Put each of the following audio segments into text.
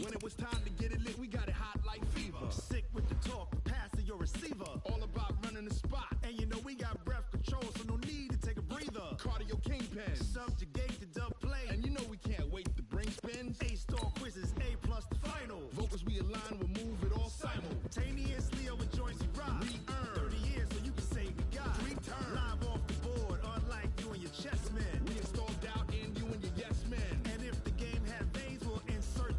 When it was time to get it lit, we got it hot like fever. Sick with the talk, pass to your receiver. All about running the spot. And you know we got breath control, so no need to take a breather. Cardio kingpin. Subjugate the dub play. And you know we can't wait to bring spins. A-star quizzes, A+ the final. Vocals we align, we'll move it all simultaneously over joints we rock. We earn 30 years so you can say we got 3 turns. Live off the board, unlike you and your chess men. We install doubt in you and your yes men. And if the game had veins, we'll insert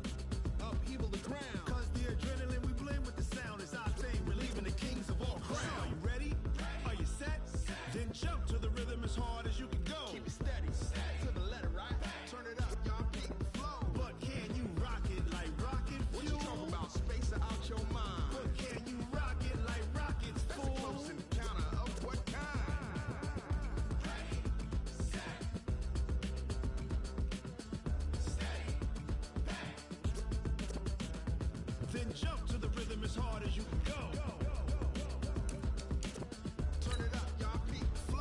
upheaval the ground. Cause the adrenaline we blend with the sound is our thing. We're leaving the kings of all crowns. So are you ready? Are you set? Then jump to the rhythm as hard as you can go. Keep it steady, to the letter, right? Turn it up, y'all, keep the flow. But can you rock it like rocket fuel? What you talking about? Space out your mind. But can you rock it like rockets, That's fool? a close encounter of what kind? Ready, set, steady, bang. Then jump to the rhythm as hard as you can go. Turn it up, y'all, keep the flow.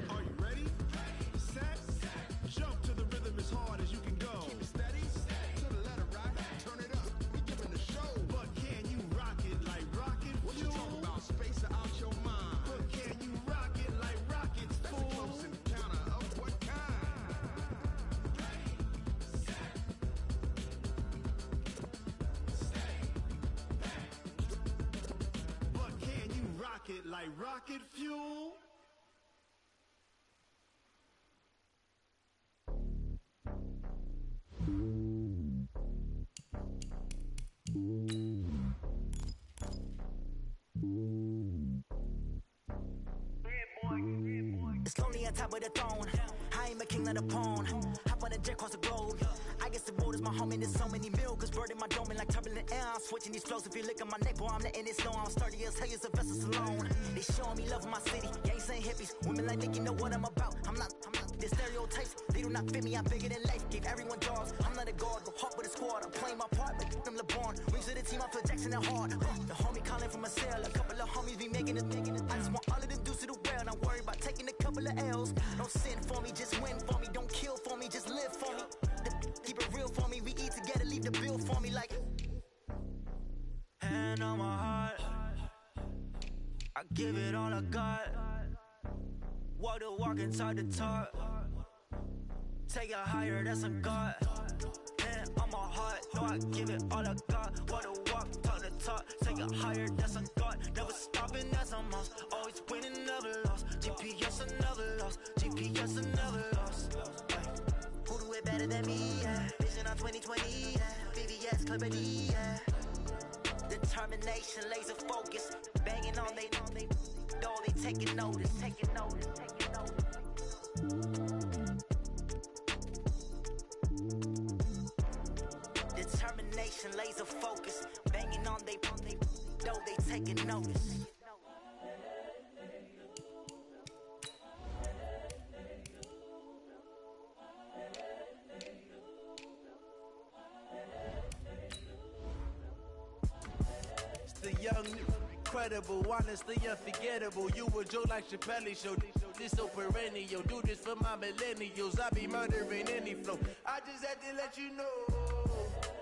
Are you ready? Set, jump to the rhythm as hard as you can go. Keep it steady, to the letter, right? Turn it up, we giving the show. But can you rock it like rocket What you fuel? talking about? Space out your mind. But can you rock it like rockets, That's a fool? close encounter of what kind? But can you rock it like rocket fuel? It's lonely on top of the throne. I ain't a king, not a pawn. Hop on a jet across the globe. I guess the road is my home and there's so many milkers burning my dome and like turbulent air. I'm switching these flows. If you look at my neck, boy, I'm letting it slow. I'm sturdy as hell as a vessel alone. They showing me love in my city. Gangs ain't hippies. Women like think you know what I'm about. I'm not. The stereotypes, they do not fit me. I'm bigger than life. Give everyone jobs. I'm not a guard, go hard with a squad. I'm playing my part, like them LeBron. Rings to the team, I feel Jackson and hard. The homie calling from a cell. A couple of homies be making it. I just want all of them dudes to do well. Not worry about taking a couple of L's. Don't sin for me, just win for me. Don't kill for me, just live for me. Keep it real for me. We eat together, leave the bill for me like. Hand on my heart, I give it all I got. Walk the walk inside the talk. Take it higher, that's a God. Hand on my heart, no, I give it all I got. Walk the walk, talk the talk. Take it higher, that's a God. Never stopping, that's a must. Always winning, never lost. GPS, I never lost. GPS, I never lost. Who do it better than me? Yeah. Vision on 2020. Yeah. VVS, Clippity. Yeah. Determination, laser focus. Banging on they know they taking notice. Taking notice. Taking notice. Determination, laser focus. Banging on they know they taking notice. The young, incredible, honestly unforgettable. You a joke like Chappelle show. This so perennial. Do this for my millennials. I be murdering any flow. I just had to let you know.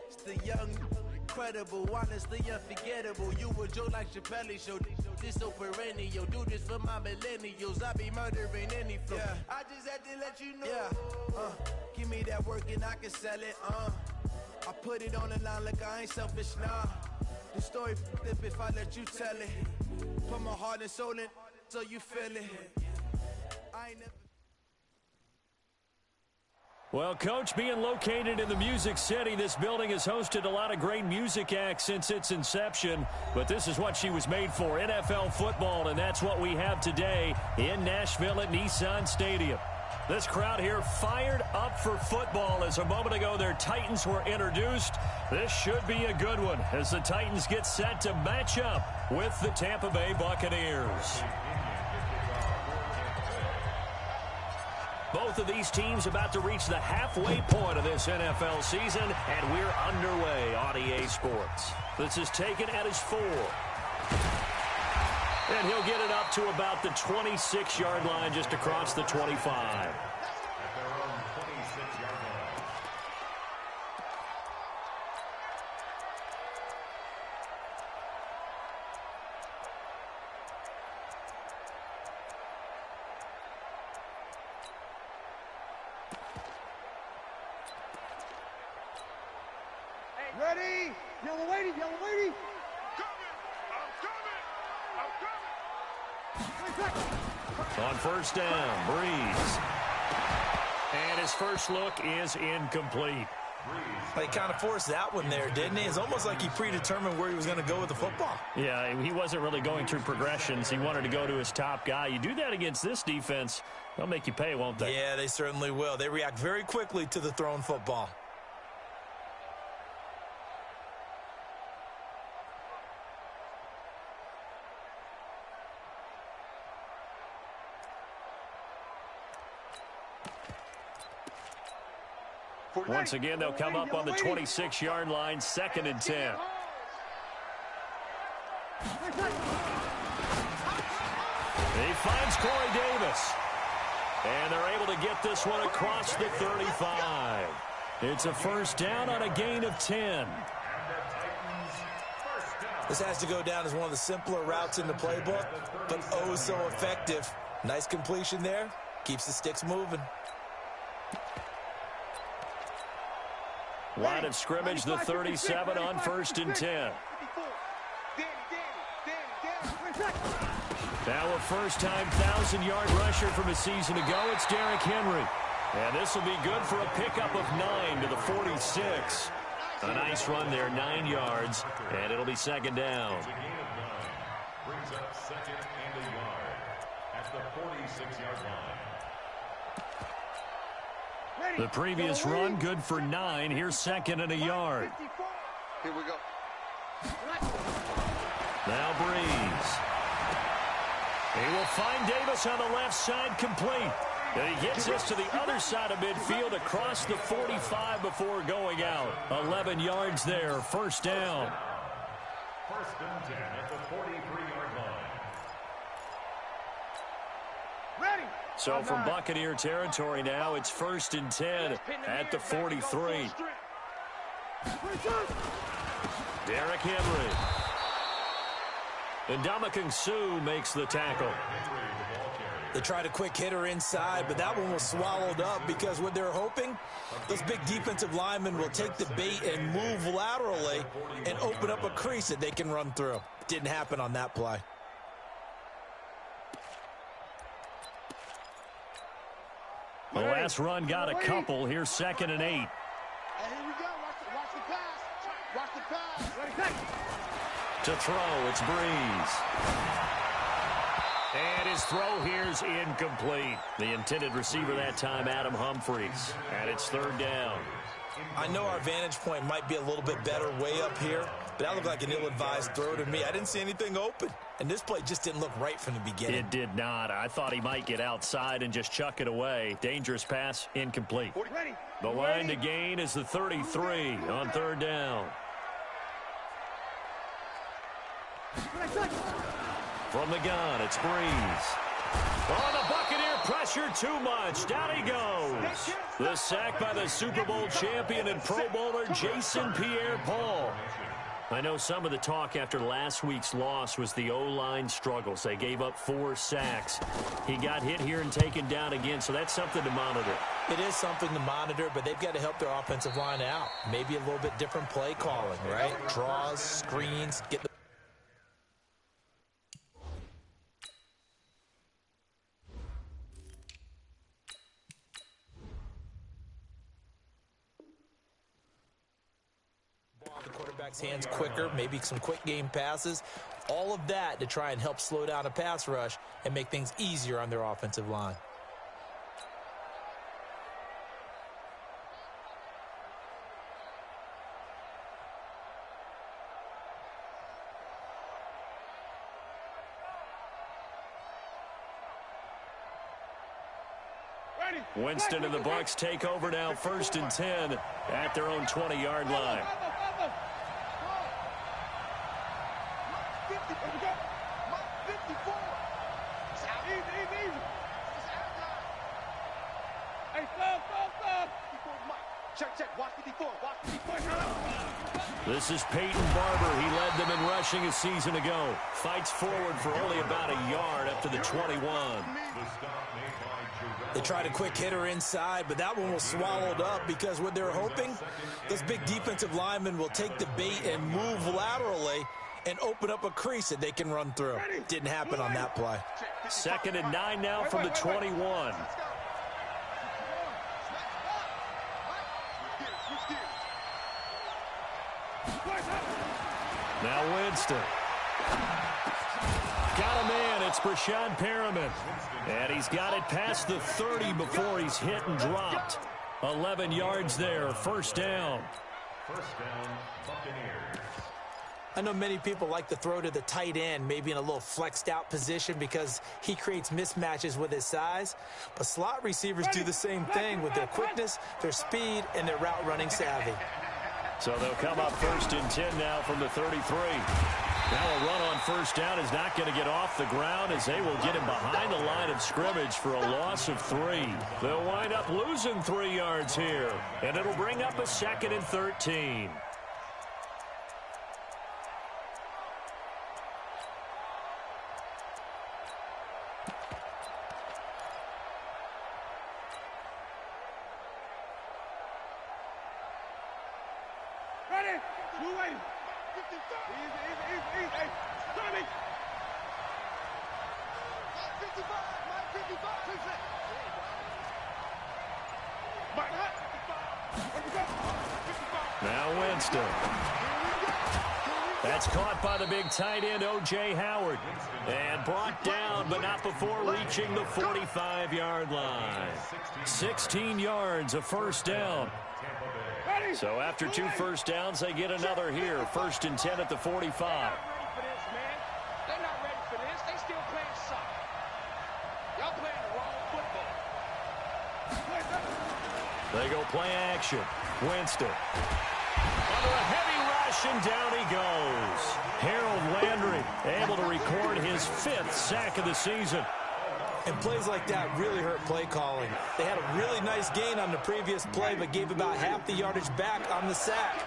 It's the young, incredible, honestly unforgettable. You a joke like Chappelle show. This so perennial. Do this for my millennials. I be murdering any flow. Yeah. I just had to let you know. Yeah. Give me that work and I can sell it. I put it on the line like I ain't selfish, nah. The story flip if I let you tell it. Put my heart and soul in so you feel it. I ain't never. Well, Coach, being located in the Music City, this building has hosted a lot of great music acts since its inception. But this is what she was made for, NFL football, and that's what we have today in Nashville at Nissan Stadium. This crowd here fired up for football as a moment ago their Titans were introduced. This should be a good one as the Titans get set to match up with the Tampa Bay Buccaneers. Both of these teams about to reach the halfway point of this NFL season, and we're underway on EA Sports. This is taken at his 4. And he'll get it up to about the 26-yard line, just across the 25. Ready? Yellow lady, yellow lady. On first down, Breeze. And his first look is incomplete. He kind of forced that one there, didn't he? It's almost like he predetermined where he was going to go with the football. Yeah, he wasn't really going through progressions. He wanted to go to his top guy. You do that against this defense, they'll make you pay, won't they? Yeah, they certainly will. They react very quickly to the thrown football. Once again, they'll come up on the 26-yard line, 2nd and 10. He finds Corey Davis. And they're able to get this one across the 35. It's a first down on a gain of 10. This has to go down as one of the simpler routes in the playbook, but oh so effective. Nice completion there. Keeps the sticks moving. Line of scrimmage, the 37 on 1st and 10. Now a first-time 1,000-yard rusher from a season ago, it's Derrick Henry. And this will be good for a pickup of 9 to the 46. A nice run there, 9 yards, and it'll be 2nd down. Brings up 2nd and a yard at the 46-yard line. The previous run, good for 9. Here's 2nd and a yard. Here we go. Now Breeze. He will find Davis on the left side, complete. And he gets this to the other side of midfield across the 45 before going out. 11 yards there, first down. 1st and 10 at the 43-yard line. Ready? So from Buccaneer territory now, it's 1st and 10 at the 43. Derrick Henry. And Ndamukong Suh makes the tackle. They tried a quick hitter inside, but that one was swallowed up because what they're hoping, those big defensive linemen will take the bait and move laterally and open up a crease that they can run through. Didn't happen on that play. The last run got a couple. Here's 2nd and 8. And here we go. Watch the pass. Watch the pass. Ready? To throw, it's Breeze. And his throw here's incomplete. The intended receiver that time, Adam Humphries. And it's 3rd down. I know our vantage point might be a little bit better way up here, but that looked like an ill-advised throw to me. I didn't see anything open, and this play just didn't look right from the beginning. It did not. I thought he might get outside and just chuck it away. Dangerous pass, incomplete. The line to gain is the 33 on 3rd down. From the gun, it's Breeze. Oh, the Buccaneer pressure too much. Down he goes. The sack by the Super Bowl champion and Pro Bowler Jason Pierre-Paul. I know some of the talk after last week's loss was the O-line struggles. They gave up 4 sacks. He got hit here and taken down again, so that's something to monitor. It is something to monitor, but they've got to help their offensive line out. Maybe a little bit different play calling, right? Draws, screens, get the quarterback's hands quicker, maybe some quick game passes. All of that to try and help slow down a pass rush and make things easier on their offensive line. Winston and the Bucs take over now, 1st and 10 at their own 20-yard line. This is Peyton Barber. He led them in rushing a season ago. Fights forward for only about a yard up to the 21. They tried a quick hitter inside, but that one was swallowed up because what they're hoping, this big defensive lineman will take the bait and move laterally and open up a crease that they can run through. Didn't happen on that play. 2nd and 9 now from the 21. Now Winston. Got a man. It's Brashad Perriman. And he's got it past the 30 before he's hit and dropped. 11 yards there. 1st down. 1st down, Buccaneers. I know many people like to throw to the tight end, maybe in a little flexed out position because he creates mismatches with his size. But slot receivers do the same thing with their quickness, their speed, and their route running savvy. So they'll come up 1st and 10 now from the 33. Now a run on 1st down is not going to get off the ground as they will get him behind the line of scrimmage for a loss of 3. They'll wind up losing 3 yards here, and it'll bring up a 2nd and 13. Now Winston. That's caught by the big tight end, O.J. Howard. And brought down, but not before reaching the 45-yard line. 16 yards, a 1st down. So after 2 first downs, they get another here. 1st and 10 at the 45. They go play action. Winston. Under a heavy rush, and down he goes. Harold Landry able to record his 5th sack of the season. And plays like that really hurt play calling. They had a really nice gain on the previous play, but gave about half the yardage back on the sack.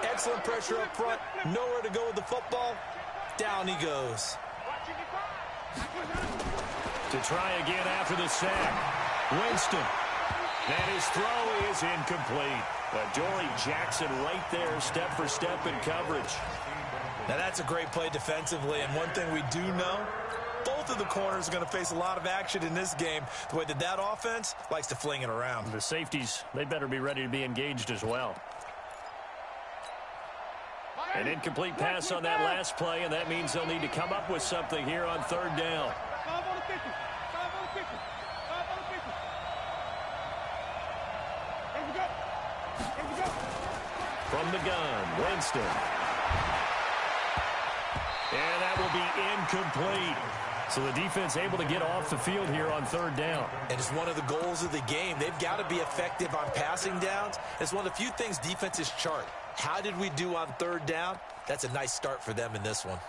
Excellent pressure up front. Nowhere to go with the football. Down he goes. To try again after the sack. Winston. And his throw is incomplete. But Dory Jackson right there, step for step in coverage. Now that's a great play defensively, and one thing we do know, both of the corners are going to face a lot of action in this game, the way that offense likes to fling it around. The safeties, they better be ready to be engaged as well. An incomplete pass on that last play, and that means they'll need to come up with something here on 3rd down. From the gun, Winston. And that will be incomplete. So the defense able to get off the field here on 3rd down. And it's one of the goals of the game. They've got to be effective on passing downs. It's one of the few things defenses chart. How did we do on 3rd down? That's a nice start for them in this one.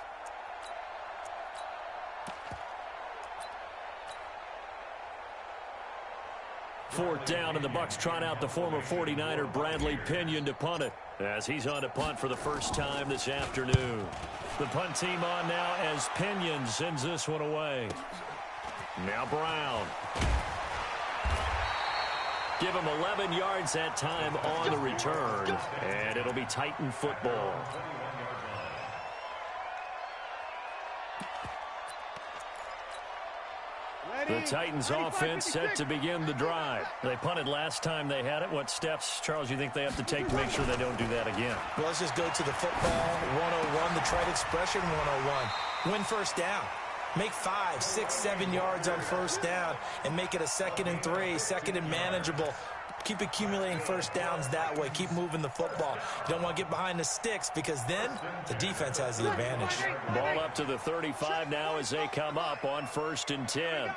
Fourth down, and the Bucs trot out the former 49er Bradley Pinion to punt it, as he's on to punt for the first time this afternoon. The punt team on now as Pinion sends this one away. Now Brown. Give him 11 yards that time on the return, and it'll be Titan football. The Titans offense set to begin the drive. They punted last time they had it. What steps, Charles, you think they have to take to make sure they don't do that again? Well, let's just go to the football 101, the trite expression 101. Win 1st down. Make 5, 6, 7 yards on 1st down and make it a 2nd and 3, 2nd and manageable. Keep accumulating 1st downs that way. Keep moving the football. You don't want to get behind the sticks because then the defense has the advantage. Ball up to the 35 now as they come up on 1st and 10.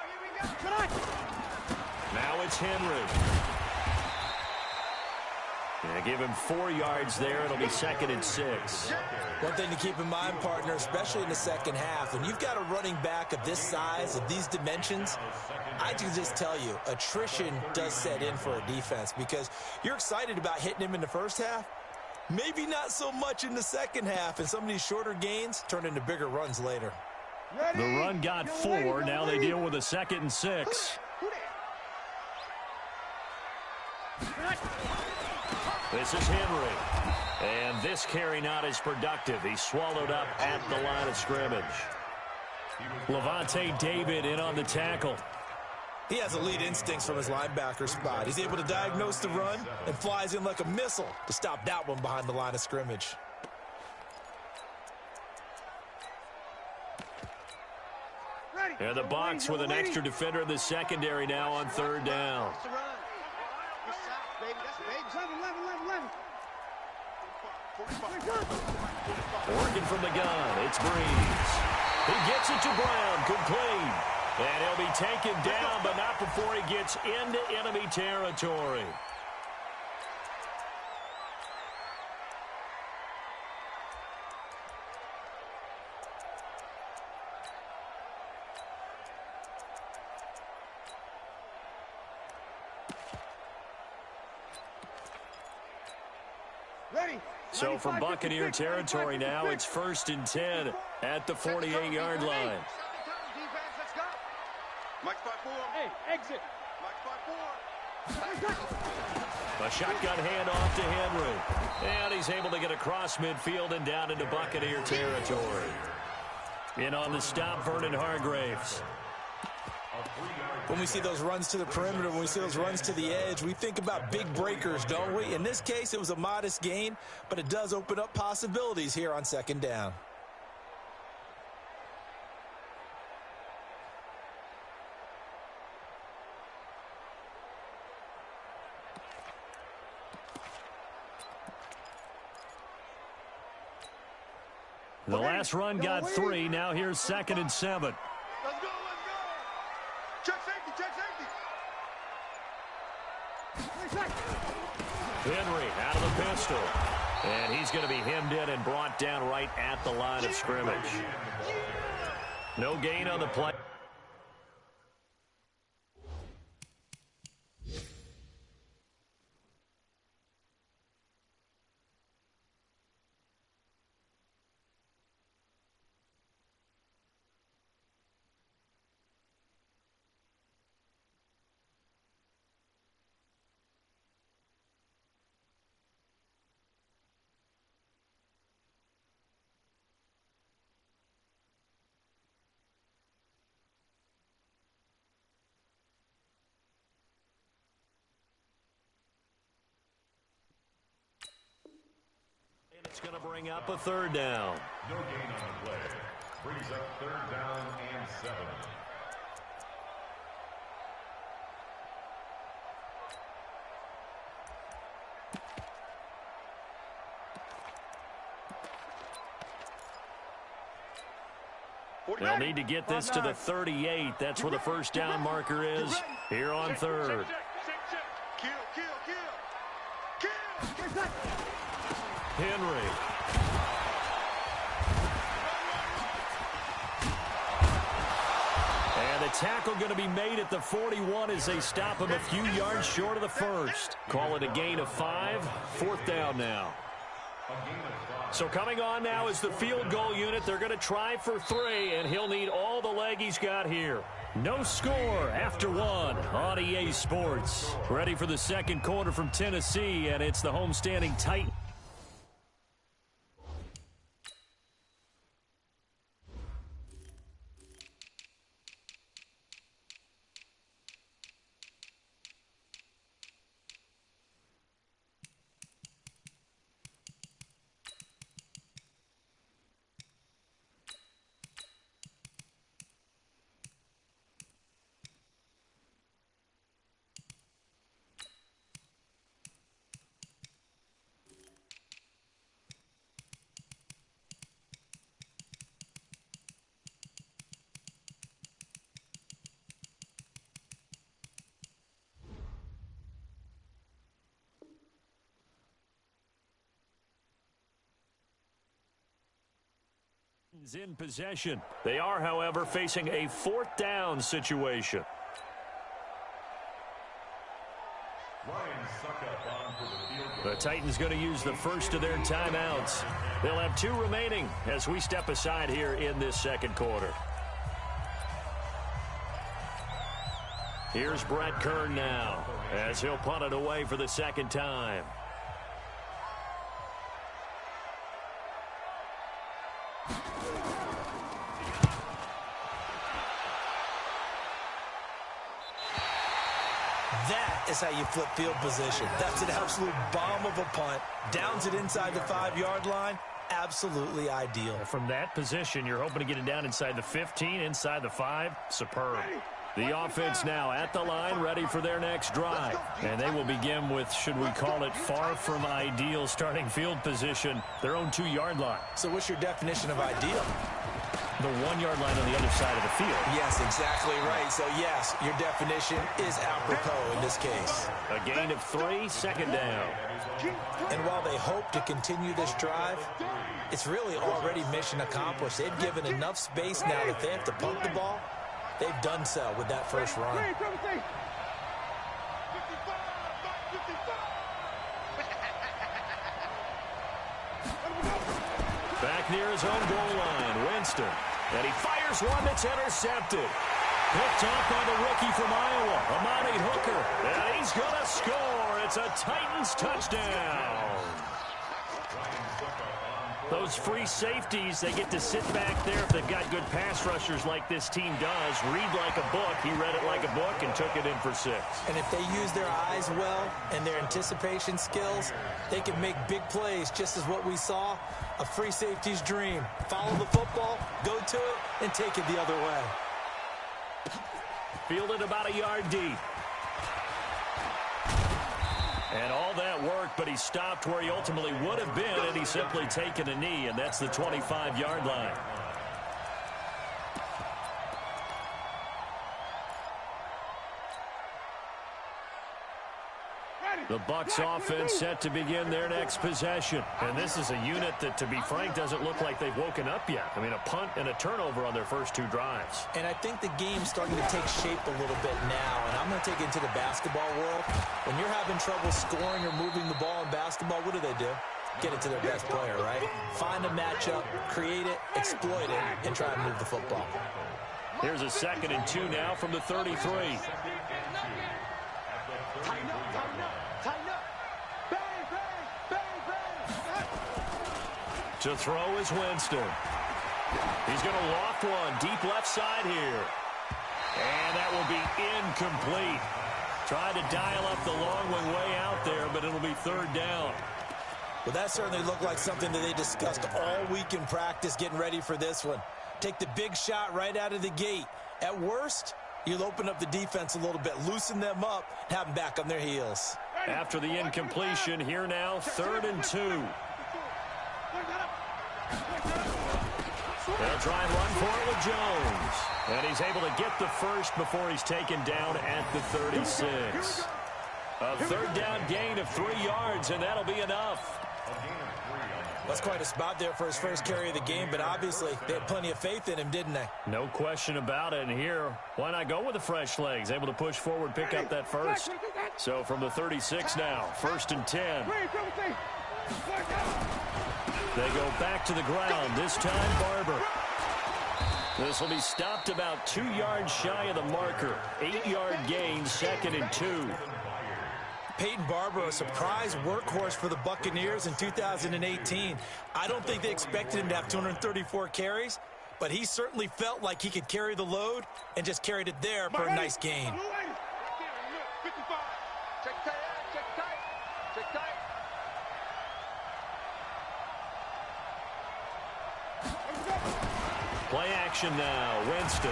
Now it's Henry. Yeah, give him 4 yards there. It'll be 2nd and 6. One thing to keep in mind, partner, especially in the second half, when you've got a running back of this size, of these dimensions, I can just tell you, attrition does set in for a defense because you're excited about hitting him in the first half. Maybe not so much in the second half, and some of these shorter gains turn into bigger runs later. The run got 4. Now they deal with a 2nd and 6. This is Henry. And this carry not as productive. He's swallowed up at the line of scrimmage. Levante David in on the tackle. He has elite instincts from his linebacker spot. He's able to diagnose the run and flies in like a missile to stop that one behind the line of scrimmage. And the Bucs with an extra defender in the secondary now on 3rd down. Working from the gun, it's Breeze. He gets it to Brown, complete. And he'll be taken down, but not before he gets into enemy territory. So from Buccaneer territory now, it's 1st and 10 at the 48-yard line. Mike 5-4. Hey, exit. Mike 5-4. A shotgun handoff to Henry. And he's able to get across midfield and down into Buccaneer territory. In on the stop, Vernon Hargreaves. When we see those runs to the perimeter, when we see those runs to the edge, we think about big breakers, don't we? In this case, it was a modest gain, but it does open up possibilities here on 2nd down. The last run got 3. Now here's 2nd and 7. Let's go. Check safety. Henry out of the pistol. And he's going to be hemmed in and brought down right at the line of scrimmage. No gain on the play. It's going to bring up a 3rd down. No gain on the play. Brings up 3rd down and 7. They'll need to get this to the 38. That's where the 1st down marker is here on 3rd. Kill. Henry. And the tackle going to be made at the 41 as they stop him a few yards short of the 1st. Call it a gain of 5. 4th down now. So coming on now is the field goal unit. They're going to try for 3, and he'll need all the leg he's got here. No score after 1 on EA Sports. Ready for the 2nd quarter from Tennessee, and it's the homestanding Titans. Titans in possession. They are, however, facing a 4th down situation. The Titans going to use the first of their timeouts. They'll have 2 remaining as we step aside here in this second quarter. Here's Brett Kern now as he'll punt it away for the second time. That is how you flip field position. That's an absolute bomb of a punt. Downs it inside the 5-yard line. Absolutely ideal. From that position, you're hoping to get it down inside the 15, inside the 5. Superb. The offense now at the line, ready for their next drive. And they will begin with, should we call it, far from ideal starting field position, their own 2-yard line. So what's your definition of ideal? The 1-yard line on the other side of the field. Yes, exactly right. So, yes, your definition is apropos in this case. A gain of 3, second down. And while they hope to continue this drive, it's really already mission accomplished. They've given enough space now that they have to punt the ball. They've done so with that first run. Back near his own goal line, Winston. And he fires one that's intercepted. Picked off by the rookie from Iowa, Amani Hooker. And he's going to score. It's a Titans touchdown. Those free safeties, they get to sit back there if they've got good pass rushers like this team does. Read like a book. He read it like a book and took it in for 6. And if they use their eyes well and their anticipation skills, they can make big plays, just as what we saw. A free safety's dream. Follow the football, go to it, and take it the other way. Fielded about a yard deep. And all that work, but he stopped where he ultimately would have been, and he's simply taken a knee, and that's the 25-yard line. The Bucs offense set to begin their next possession. And this is a unit that, to be frank, doesn't look like they've woken up yet. I mean, a punt and a turnover on their first 2 drives. And I think the game's starting to take shape a little bit now. And I'm going to take it into the basketball world. When you're having trouble scoring or moving the ball in basketball, what do? Get it to their best player, right? Find a matchup, create it, exploit it, and try and move the football. Here's a 2nd and 2 now from the 33. To throw is Winston. He's going to loft one deep left side here. And that will be incomplete. Tried to dial up the long one way out there, but it'll be 3rd down. Well, that certainly looked like something that they discussed all week in practice getting ready for this one. Take the big shot right out of the gate. At worst, you'll open up the defense a little bit, loosen them up, and have them back on their heels. After the incompletion, here now, 3rd and 2. They'll try and run for it with Jones. And he's able to get the first before he's taken down at the 36. A 3rd down gain of 3 yards, and that'll be enough. That's quite a spot there for his first carry of the game, but obviously they had plenty of faith in him, didn't they? No question about it. And here, why not go with the fresh legs? Able to push forward, pick up that first. So from the 36 now, 1st and 10. They go back to the ground, this time Barber. This will be stopped about 2 yards shy of the marker. 8-yard gain, 2nd and 2. Peyton Barber, a surprise workhorse for the Buccaneers in 2018. I don't think they expected him to have 234 carries, but he certainly felt like he could carry the load and just carried it there for a nice gain. Play action now, Winston.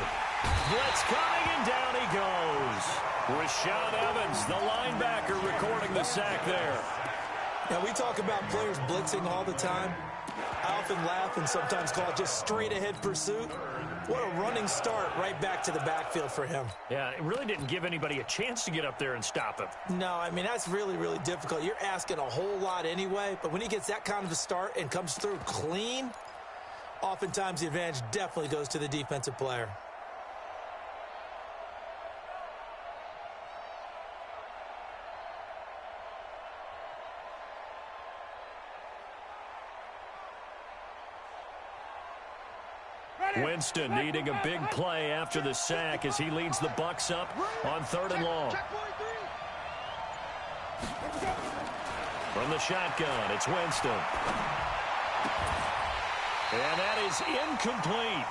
Blitz coming, and down he goes. Rashaan Evans, the linebacker, recording the sack there. Now, we talk about players blitzing all the time. I often laugh and sometimes call it just straight-ahead pursuit. What a running start right back to the backfield for him. Yeah, it really didn't give anybody a chance to get up there and stop him. No, I mean, that's really, really difficult. You're asking a whole lot anyway, but when he gets that kind of a start and comes through clean, Oftentimes, the advantage definitely goes to the defensive player. Winston needing a big play after the sack as he leads the Bucs up on 3rd and long. From the shotgun, it's Winston. And that is incomplete.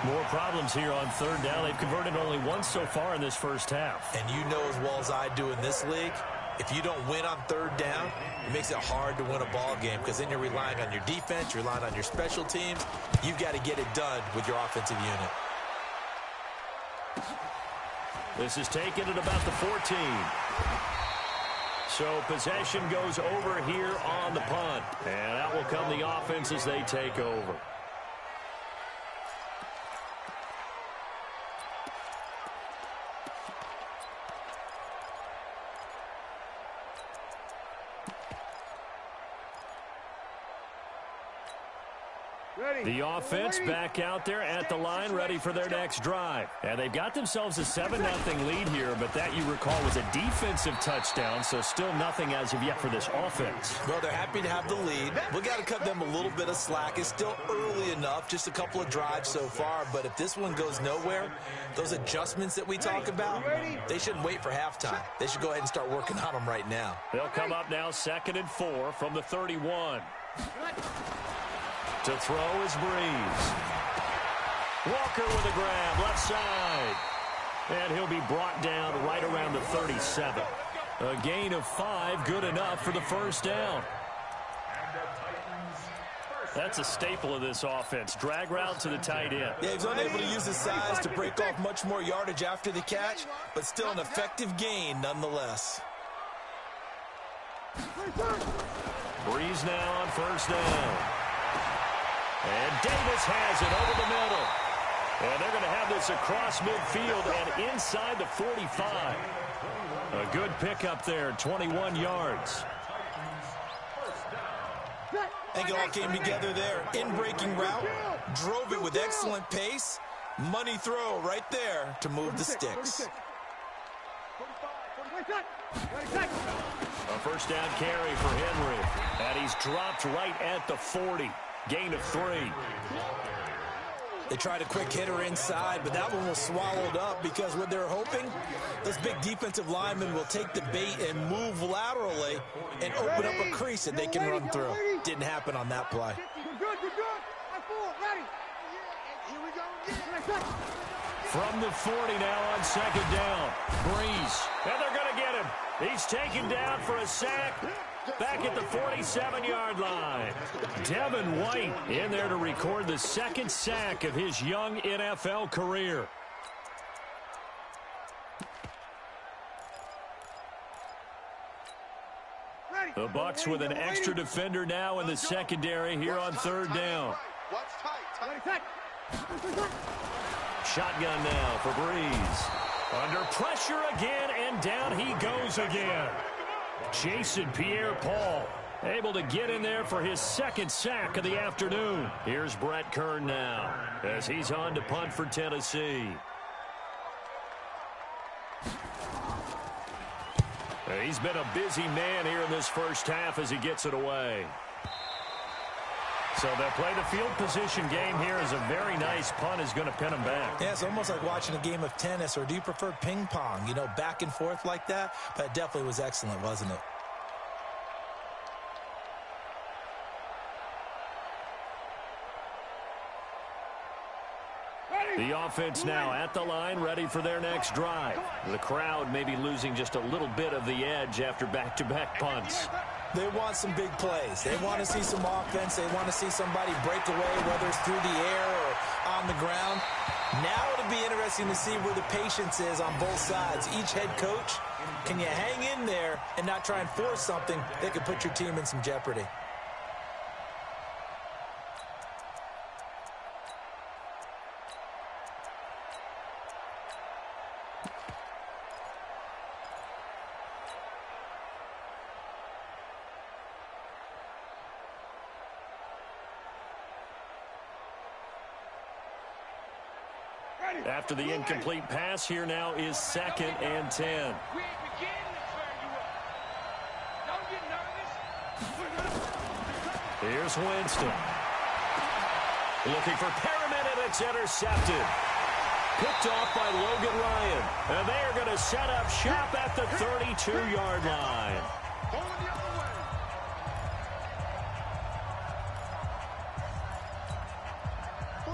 More problems here on 3rd down. They've converted only once so far in this first half. And you know as well as I do in this league, if you don't win on 3rd down, it makes it hard to win a ball game because then you're relying on your defense, you're relying on your special teams. You've got to get it done with your offensive unit. This is taken at about the 14. So possession goes over here on the punt. And out will come the offense as they take over. The offense back out there at the line, ready for their next drive. And they've got themselves a 7-0 lead here, but that, you recall, was a defensive touchdown, so still nothing as of yet for this offense. Well, they're happy to have the lead. We got to cut them a little bit of slack. It's still early enough, just a couple of drives so far, but if this one goes nowhere, those adjustments that we talk about, they shouldn't wait for halftime. They should go ahead and start working on them right now. They'll come up now 2nd and 4 from the 31. To throw is Breeze. Walker with a grab, left side. And he'll be brought down right around the 37. A gain of 5, good enough for the first down. That's a staple of this offense. Drag route to the tight end. Yeah, he's unable to use his size to break off much more yardage after the catch, but still an effective gain nonetheless. Breeze now on first down. And Davis has it over the middle. And they're going to have this across midfield and inside the 45. A good pickup there, 21 yards. I think it all came together there. In-breaking route, drove it with excellent pace. Money throw right there to move the sticks. A first down carry for Henry. And he's dropped right at the 40. Gain of 3. They tried a quick hitter inside, but that one was swallowed up because what they're hoping, those big defensive linemen will take the bait and move laterally and open up a crease that they can run through. Didn't happen on that play. From the 40 now on 2nd down. Breeze. And they're going to get him. He's taken down for a sack. Back at the 47-yard line. Devin White in there to record the 2nd sack of his young NFL career. The Bucs with an extra defender now in the secondary here on 3rd down. Shotgun now for Breeze. Under pressure again, and down he goes again. Jason Pierre-Paul able to get in there for his 2nd sack of the afternoon. Here's Brett Kern now as he's on to punt for Tennessee. He's been a busy man here in this first half as he gets it away. So they'll play the field position game here as a very nice punt is going to pin him back. Yeah, it's almost like watching a game of tennis, or do you prefer ping pong? You know, back and forth like that? But it definitely was excellent, wasn't it? The offense now at the line, ready for their next drive. The crowd may be losing just a little bit of the edge after back-to-back punts. They want some big plays. They want to see some offense. They want to see somebody break away, whether it's through the air or on the ground. Now it'll be interesting to see where the patience is on both sides. Each head coach, can you hang in there and not try and force something that could put your team in some jeopardy? After the incomplete pass, here now is 2nd and 10. We ain't beginning to turn you up. Don't get nervous. Here's Winston. Looking for Perriman, and it's intercepted. Picked off by Logan Ryan. And they are going to set up shop at the 32-yard line. Hold the other way.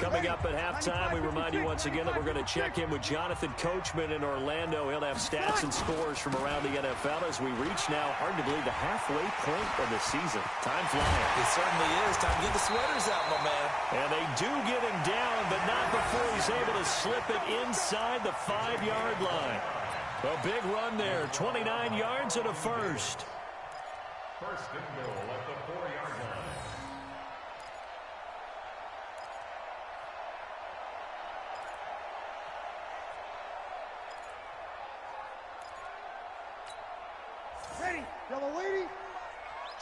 Coming up at halftime, we remind you once again that we're going to check in with Jonathan Coachman in Orlando. He'll have stats and scores from around the NFL as we reach now, hard to believe, the halfway point of the season. Time flying. It certainly is. Time to get the sweaters out, my man. And they do get him down, but not before he's able to slip it inside the 5-yard line. A big run there, 29 yards and a first. First and goal at the 4-yard line. Ready, yellow lady.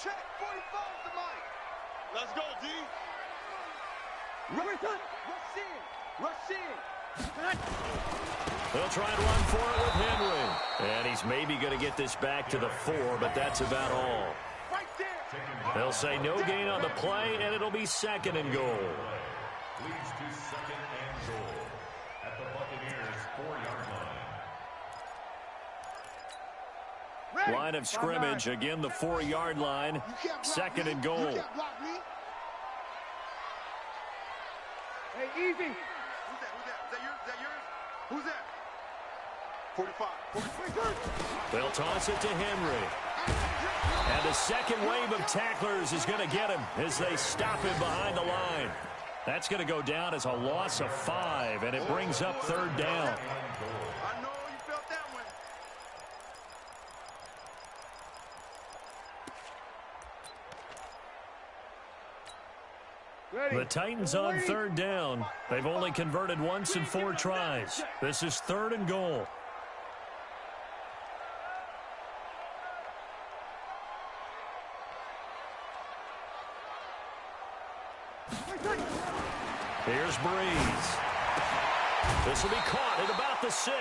Check, 45 the mic. Let's go, D. Rush in. Rush in. They'll try and run for it with Henry. And he's maybe going to get this back to the 4, but that's about all. Right there. They'll say no gain on the play, and it'll be 2nd and goal. Leads to 2nd and goal at the Buccaneers 4-yard line. Line of scrimmage, again the 4-yard line, 2nd and goal. You can't block me. Hey, easy. Who's that? Is that yours? Who's that? 45. 45. They'll toss it to Henry. And the second wave of tacklers is going to get him as they stop him behind the line. That's going to go down as a loss of 5, and it brings up 3rd down. I know you felt that one. The Titans on 3rd down. They've only converted once in 4 tries. This is 3rd and goal. Here's Breeze. This will be caught at about the 6.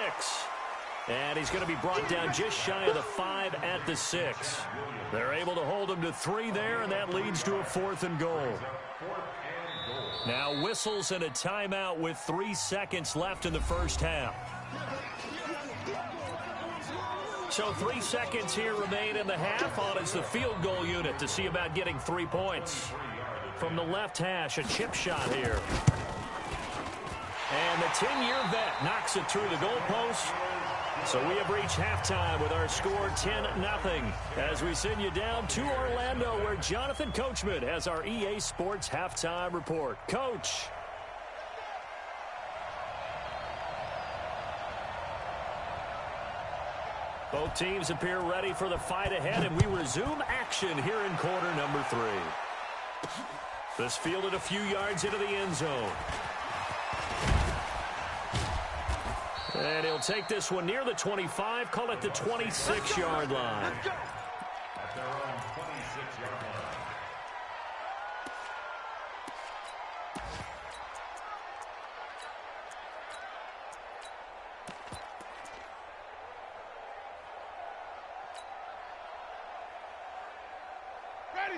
And he's going to be brought down just shy of the 5 at the 6. They're able to hold him to 3 there, and that leads to a 4th and goal. Now whistles and a timeout with 3 seconds left in the first half. So 3 seconds here remain in the half. On is the field goal unit to see about getting 3 points. From the left hash, a chip shot here. And the 10-year vet knocks it through the goalpost. So we have reached halftime with our score 10-0 as we send you down to Orlando where Jonathan Coachman has our EA Sports halftime report. Coach. Both teams appear ready for the fight ahead, and we resume action here in quarter number 3. This fielded a few yards into the end zone. And he'll take this one near the 25, call it the 26-yard line. At their own 26-yard line.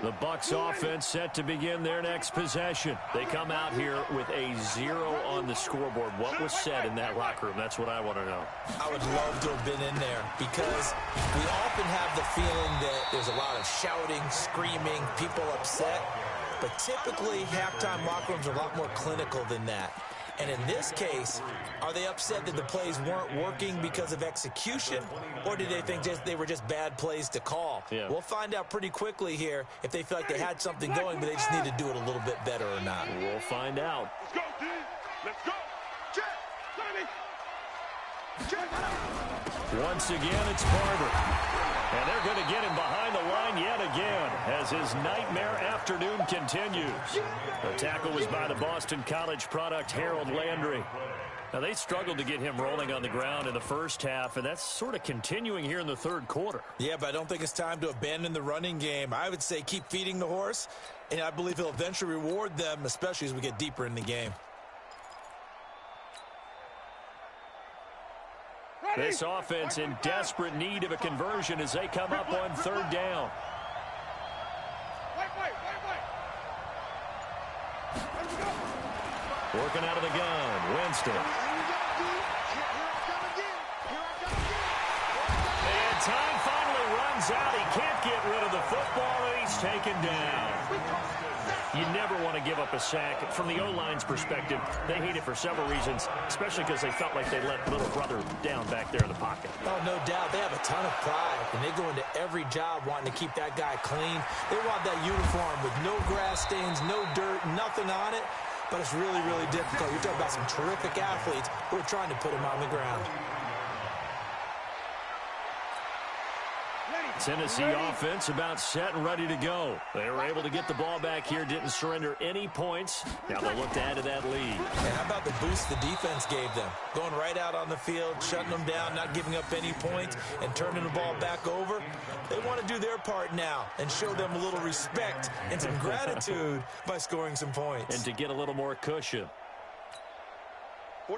The Bucs offense set to begin their next possession. They come out here with a 0 on the scoreboard. What was said in that locker room? That's what I want to know. I would love to have been in there because we often have the feeling that there's a lot of shouting, screaming, people upset. But typically, halftime locker rooms are a lot more clinical than that. And in this case, are they upset that the plays weren't working because of execution, or did they think they were just bad plays to call? Yeah. We'll find out pretty quickly here if they feel like they had something going, but they just need to do it a little bit better or not. We'll find out. Let's go, D. Let's go. Check. Check. Once again, it's Barber. And they're going to get him behind the line yet again as his nightmare afternoon continues. The tackle was by the Boston College product, Harold Landry. Now, they struggled to get him rolling on the ground in the first half, and that's sort of continuing here in the third quarter. Yeah, but I don't think it's time to abandon the running game. I would say keep feeding the horse, and I believe he'll eventually reward them, especially as we get deeper in the game. This offense in desperate need of a conversion as they come up on third down. Working out of the gun, Winston. And time finally runs out. He can't get rid of the football, and he's taken down. You never want to give up a sack. From the O-line's perspective, they hate it for several reasons, especially because they felt like they let little brother down back there in the pocket. Oh, no doubt. They have a ton of pride, and they go into every job wanting to keep that guy clean. They want that uniform with no grass stains, no dirt, nothing on it. But it's really, really difficult. You're talking about some terrific athletes who are trying to put him on the ground. Tennessee offense about set and ready to go. They were able to get the ball back here, didn't surrender any points. Now they'll look to add to that lead. And how about the boost the defense gave them? Going right out on the field, shutting them down, not giving up any points, and turning the ball back over. They want to do their part now and show them a little respect and some gratitude by scoring some points. And to get a little more cushion.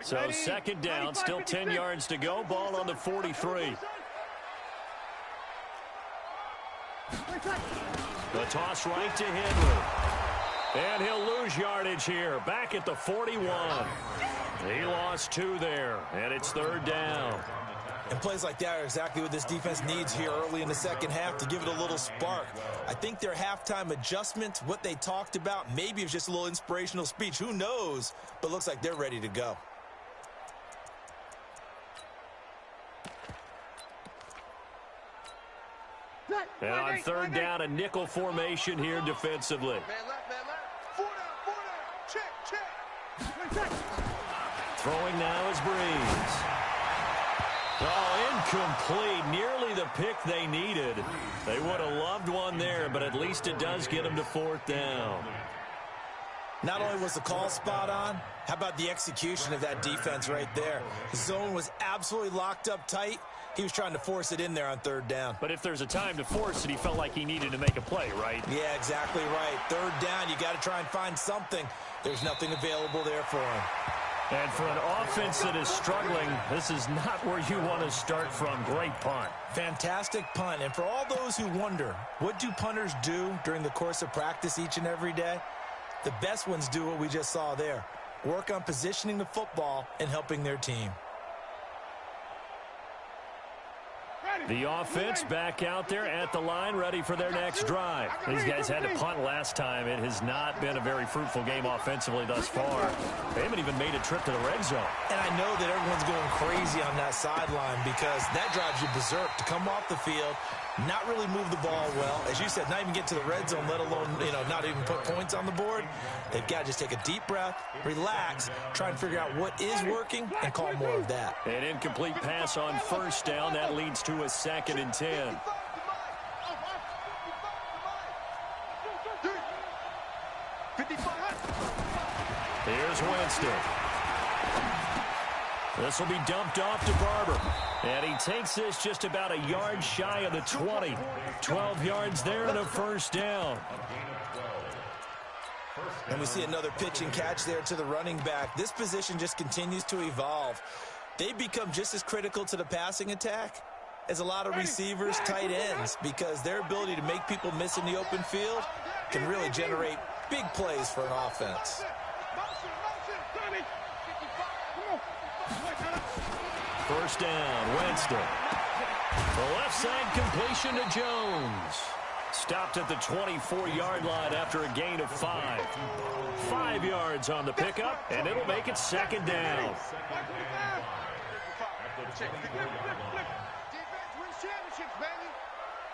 So second down, still 10 yards to go. Ball on the 43. The toss right to Henry. And he'll lose yardage here. Back at the 41. He lost 2 there. And it's third down. And plays like that are exactly what this defense needs here early in the second half to give it a little spark. I think their halftime adjustment, what they talked about, maybe it was just a little inspirational speech. Who knows? But looks like they're ready to go. And on third down, a nickel formation here defensively. Man left. 4 down. Check. Throwing now is Breeze. Oh, incomplete. Nearly the pick they needed. They would have loved one there, but at least it does get them to fourth down. Not only was the call spot on, how about the execution of that defense right there? The zone was absolutely locked up tight. He was trying to force it in there on third down. But if there's a time to force it, he felt like he needed to make a play, right? Yeah, exactly right. Third down, you got to try and find something. There's nothing available there for him. And for an offense that is struggling, this is not where you want to start from. Great punt. Fantastic punt. And for all those who wonder, what do punters do during the course of practice each and every day? The best ones do what we just saw there. Work on positioning the football and helping their team. The offense back out there at the line, ready for their next drive. These guys had to punt last time. It has not been a very fruitful game offensively thus far. They haven't even made a trip to the red zone. And I know that everyone's going crazy on that sideline because that drives you berserk to come off the field, not really move the ball well. As you said, not even get to the red zone, let alone, not even put points on the board. They've got to just take a deep breath, relax, try and figure out what is working, and call more of that. An incomplete pass on first down. That leads to a 2nd and 10. Here's Winston. This will be dumped off to Barber. And he takes this just about a yard shy of the 20. 12 yards there and a first down. And we see another pitch and catch there to the running back. This position just continues to evolve. They become just as critical to the passing attack as a lot of receivers, tight ends, because their ability to make people miss in the open field can really generate big plays for an offense. First down, Winston. The left side completion to Jones. Stopped at the 24-yard line after a gain of 5. 5 yards on the pickup, and it'll make it 2nd down. Defense wins championships, baby.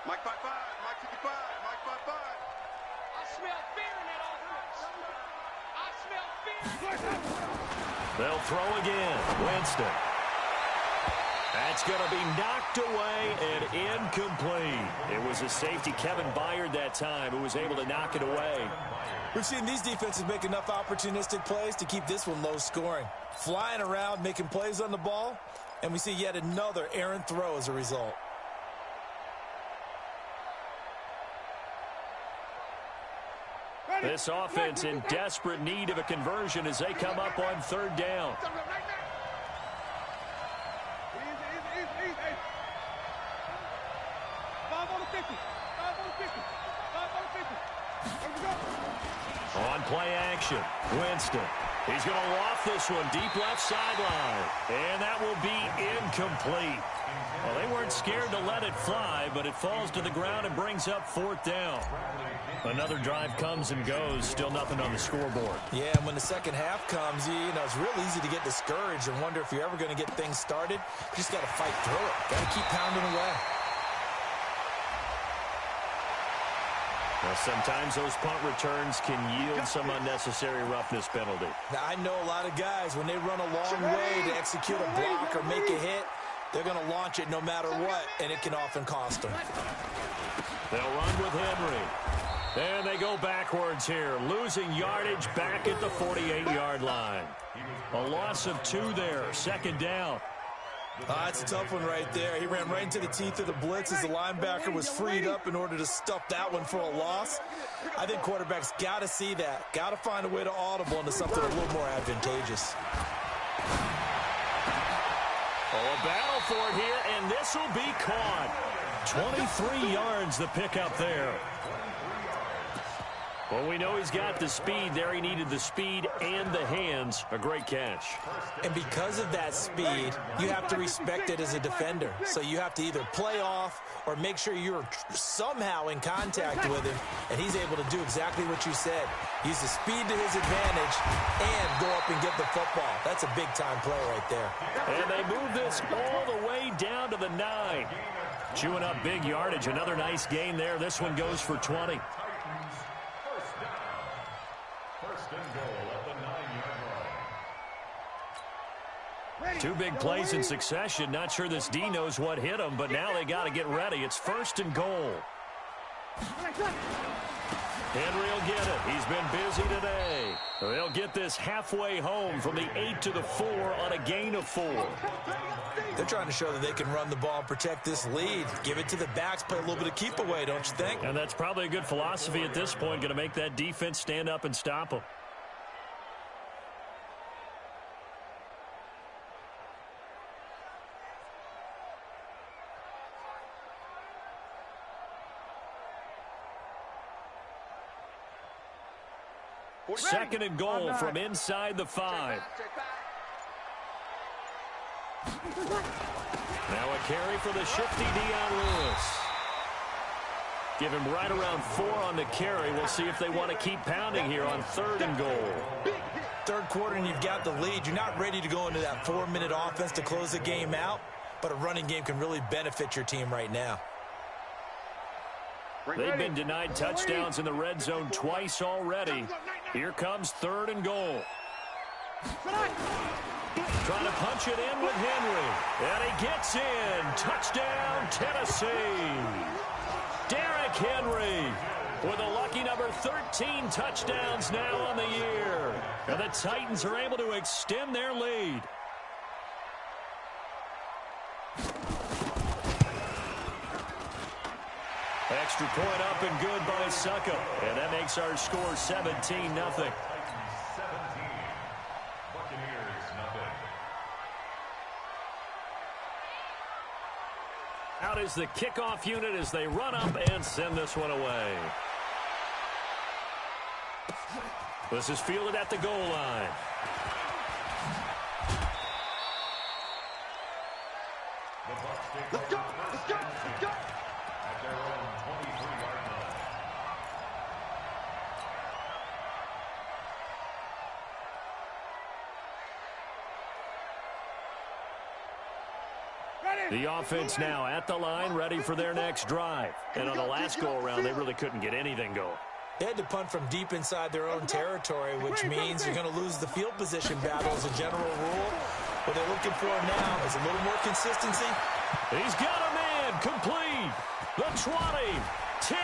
Mike 5-5, Mike 55, Mike 5-5. I smell fear in that offense. I smell fear. They'll throw again. Winston. That's going to be knocked away and incomplete. It was a safety, Kevin Byard, that time, who was able to knock it away. We've seen these defenses make enough opportunistic plays to keep this one low scoring. Flying around, making plays on the ball, and we see yet another errant throw as a result. This offense in desperate need of a conversion as they come up on third down. Hey. 5 on the 50. 5 on the 50. 5 on the 50. Here we go. On play action, Winston. He's going to loft this one deep left sideline. And that will be incomplete. Well, they weren't scared to let it fly, but it falls to the ground and brings up 4th down. Another drive comes and goes, still nothing on the scoreboard. Yeah, and when the second half comes, you know, it's real easy to get discouraged and wonder if you're ever going to get things started. You just got to fight through it. Got to keep pounding away. Now, sometimes those punt returns can yield some unnecessary roughness penalty. Now, I know a lot of guys, when they run a long way to execute a block or make a hit, they're going to launch it no matter what, and it can often cost them. They'll run with Henry. And they go backwards here, losing yardage back at the 48-yard line. A loss of 2 there, 2nd down. That's a tough one right there. He ran right into the teeth of the blitz as the linebacker was freed up in order to stuff that one for a loss. I think quarterbacks got to see that. Got to find a way to audible into something a little more advantageous. Oh, a battle for it here, and this will be caught. 23 yards the pickup there. Well, we know he's got the speed there. He needed the speed and the hands. A great catch. And because of that speed, you have to respect it as a defender. So you have to either play off or make sure you're somehow in contact with him, and he's able to do exactly what you said. Use the speed to his advantage and go up and get the football. That's a big-time play right there. And they move this all the way down to the 9. Chewing up big yardage. Another nice gain there. This one goes for 20. Two big plays in succession. Not sure this D knows what hit him, but now they got to get ready. It's 1st and goal. Henry will get it. He's been busy today. They'll get this halfway home from the 8 to the 4 on a gain of 4. They're trying to show that they can run the ball and protect this lead. Give it to the backs, play a little bit of keep away, don't you think? And that's probably a good philosophy at this point. Going to make that defense stand up and stop them. Second and goal from inside the 5. Now a carry for the shifty Dion Lewis. Give him right around 4 on the carry. We'll see if they want to keep pounding here on 3rd and goal. Third quarter and you've got the lead. You're not ready to go into that 4-minute offense to close the game out, but a running game can really benefit your team right now. They've been denied touchdowns in the red zone twice already. Here comes 3rd and goal. Trying to punch it in with Henry. And he gets in. Touchdown, Tennessee. Derrick Henry with a lucky number 13 touchdowns now on the year. And the Titans are able to extend their lead. Extra point up and good by Suckup. And that makes our score 17-0. Buccaneers, nothing. Out is the kickoff unit as they run up and send this one away. This is fielded at the goal line. Let's go! Let's go! Let's go! At their own 23-yard line. The offense now at the line, ready for their next drive. And on the last go-around, they really couldn't get anything going. They had to punt from deep inside their own territory, which means you're going to lose the field position battle as a general rule. What they're looking for now is a little more consistency. He's got a man complete. The 20, 10,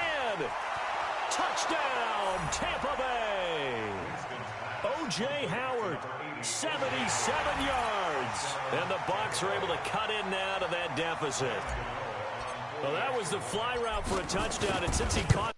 touchdown, Tampa Bay. O.J. Howard, 77 yards. And the Bucs are able to cut in now to that deficit. Well, that was the fly route for a touchdown, and since he caught,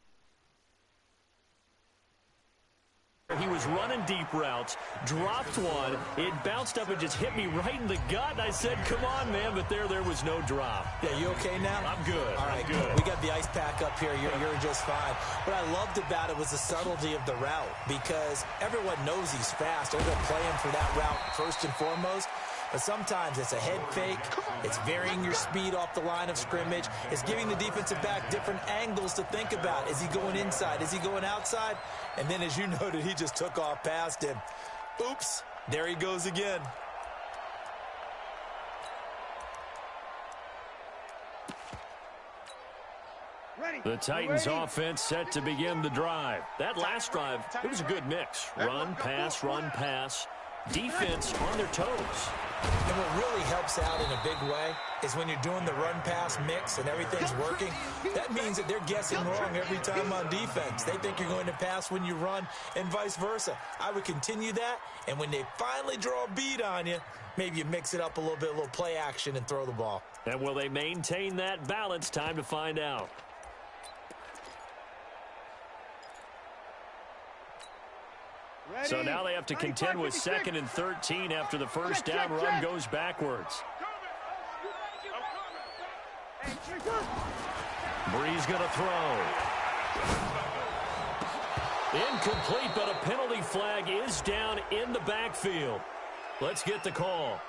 he was running deep routes, dropped one. It bounced up and just hit me right in the gut. And I said, come on, man, but there was no drop. Yeah, you okay now? I'm good. All right, good. We got the ice pack up here. You're just fine. What I loved about it was the subtlety of the route, because everyone knows he's fast. They're going to play him for that route first and foremost. But sometimes it's a head fake. It's varying your speed off the line of scrimmage. It's giving the defensive back different angles to think about. Is he going inside? Is he going outside? And then, as you noted, he just took off past him. Oops, there he goes again. The Titans offense set to begin the drive. That last drive, it was a good mix. Run, pass. Defense on their toes. And what really helps out in a big way is when you're doing the run-pass mix and everything's working, that means that they're guessing wrong every time on defense. They think you're going to pass when you run and vice versa. I would continue that, and when they finally draw a beat on you, maybe you mix it up a little play action and throw the ball. And will they maintain that balance? Time to find out. So now they have to contend with 2nd and 13 after the first down run goes backwards. Bree's going to throw. Incomplete, but a penalty flag is down in the backfield. Let's get the call.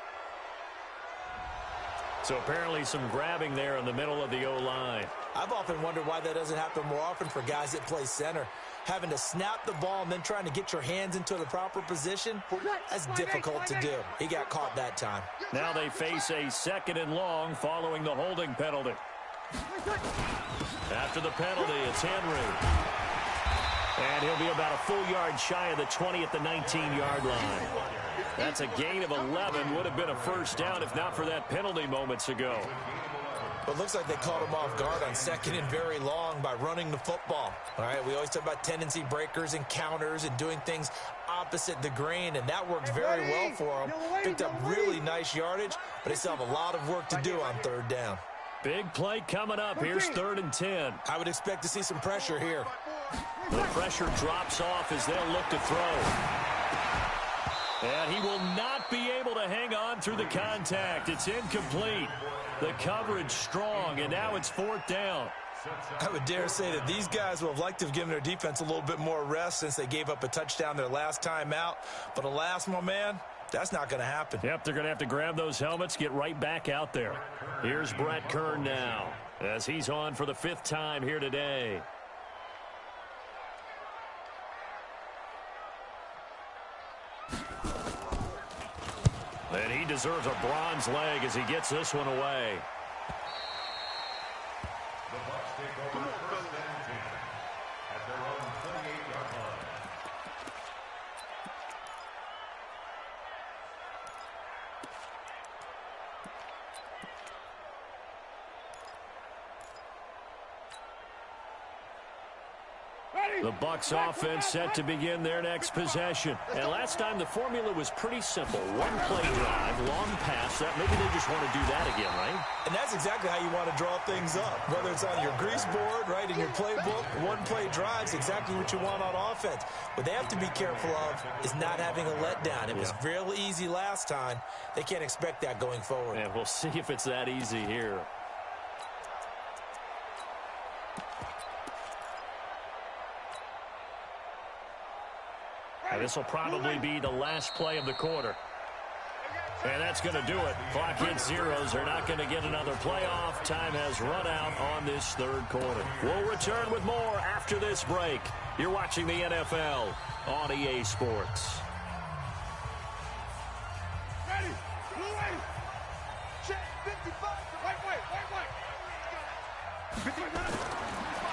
So apparently some grabbing there in the middle of the O-line. I've often wondered why that doesn't happen more often for guys that play center. Having to snap the ball and then trying to get your hands into the proper position, that's difficult to do. He got caught that time. Now they face a 2nd and long following the holding penalty. After the penalty, it's Henry. And he'll be about a full yard shy of the 20 at the 19-yard line. That's a gain of 11. Would have been a first down if not for that penalty moments ago. Well, it looks like they caught him off guard on 2nd and very long by running the football. All right, we always talk about tendency breakers and counters and doing things opposite the grain, and that worked very well for him. Picked up really nice yardage, but they still have a lot of work to do on 3rd down. Big play coming up. Here's 3rd and 10. I would expect to see some pressure here. The pressure drops off as they'll look to throw. And he will not be able to hang on through the contact. It's incomplete. The coverage strong, and now it's 4th down. I would dare say that these guys would have liked to have given their defense a little bit more rest since they gave up a touchdown their last time out. But alas, my man, that's not going to happen. Yep, they're going to have to grab those helmets, get right back out there. Here's Brett Kern now as he's on for the 5th time here today. And he deserves a bronze leg as he gets this one away. The Bucs take over 1st and 10 at their own 28-yard line. The Bucs offense set to begin their next possession. And last time the formula was pretty simple. One play drive, long pass. Maybe they just want to do that again, right? And that's exactly how you want to draw things up. Whether it's on your grease board, right, in your playbook, one play drive's exactly what you want on offense. What they have to be careful of is not having a letdown. It was real easy last time. They can't expect that going forward. And we'll see if it's that easy here. And this will probably be the last play of the quarter. And that's going to do it. Clock hits zeros. They're not going to get another playoff. Time has run out on this 3rd quarter. We'll return with more after this break. You're watching the NFL on EA Sports. Ready. Blue way. Check 55. Right way.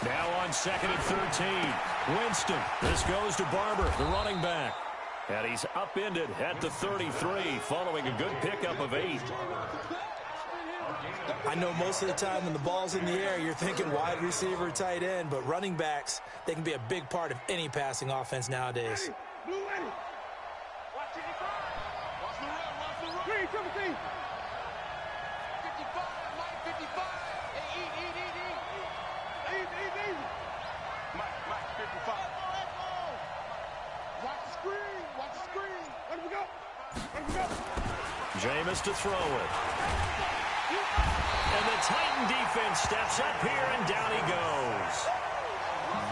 Now on 2nd and 13. Winston. This goes to Barber, the running back. And he's upended at the 33 following a good pickup of 8. I know most of the time when the ball's in the air, you're thinking wide receiver, tight end, but running backs, they can be a big part of any passing offense nowadays. Blue ready. Watch the run. Green, 17. 55, Mike, 55. Hey, eat. Mike, 55. Watch the screen. Jameis to throw it. And the Titan defense steps up here, and down he goes.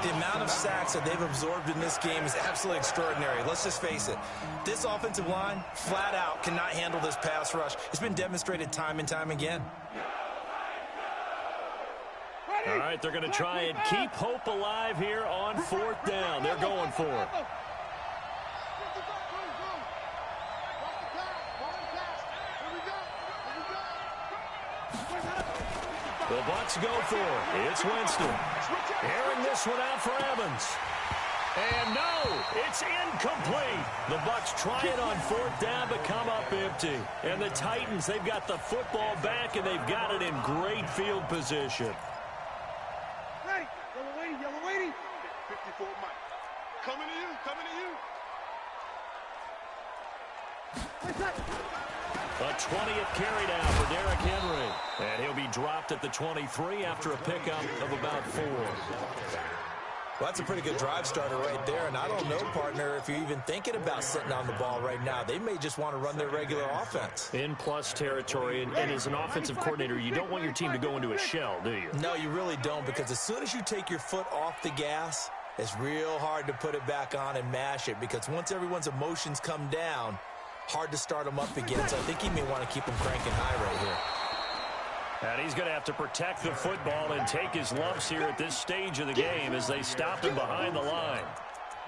The amount of sacks that they've absorbed in this game is absolutely extraordinary. Let's just face it. This offensive line, flat out, cannot handle this pass rush. It's been demonstrated time and time again. All right, they're going to try and keep hope alive here on 4th down. They're going for it. The Bucs go for it. It's Winston. Airing this one out for Evans. And no, it's incomplete. The Bucs try it on 4th down but come up empty. And the Titans, they've got the football back, and they've got it in great field position. Ready. Yellow lady. 54 Mike. Coming to you. A 20th carry down for Derrick Henry. And he'll be dropped at the 23 after a pickup of about 4. Well, that's a pretty good drive starter right there. And I don't know, partner, if you're even thinking about sitting on the ball right now. They may just want to run their regular offense. In plus territory, and as an offensive coordinator, you don't want your team to go into a shell, do you? No, you really don't, because as soon as you take your foot off the gas, it's real hard to put it back on and mash it, because once everyone's emotions come down, hard to start them up again. So I think he may want to keep them cranking high right here. And he's going to have to protect the football and take his lumps here at this stage of the game as they stop him behind the line.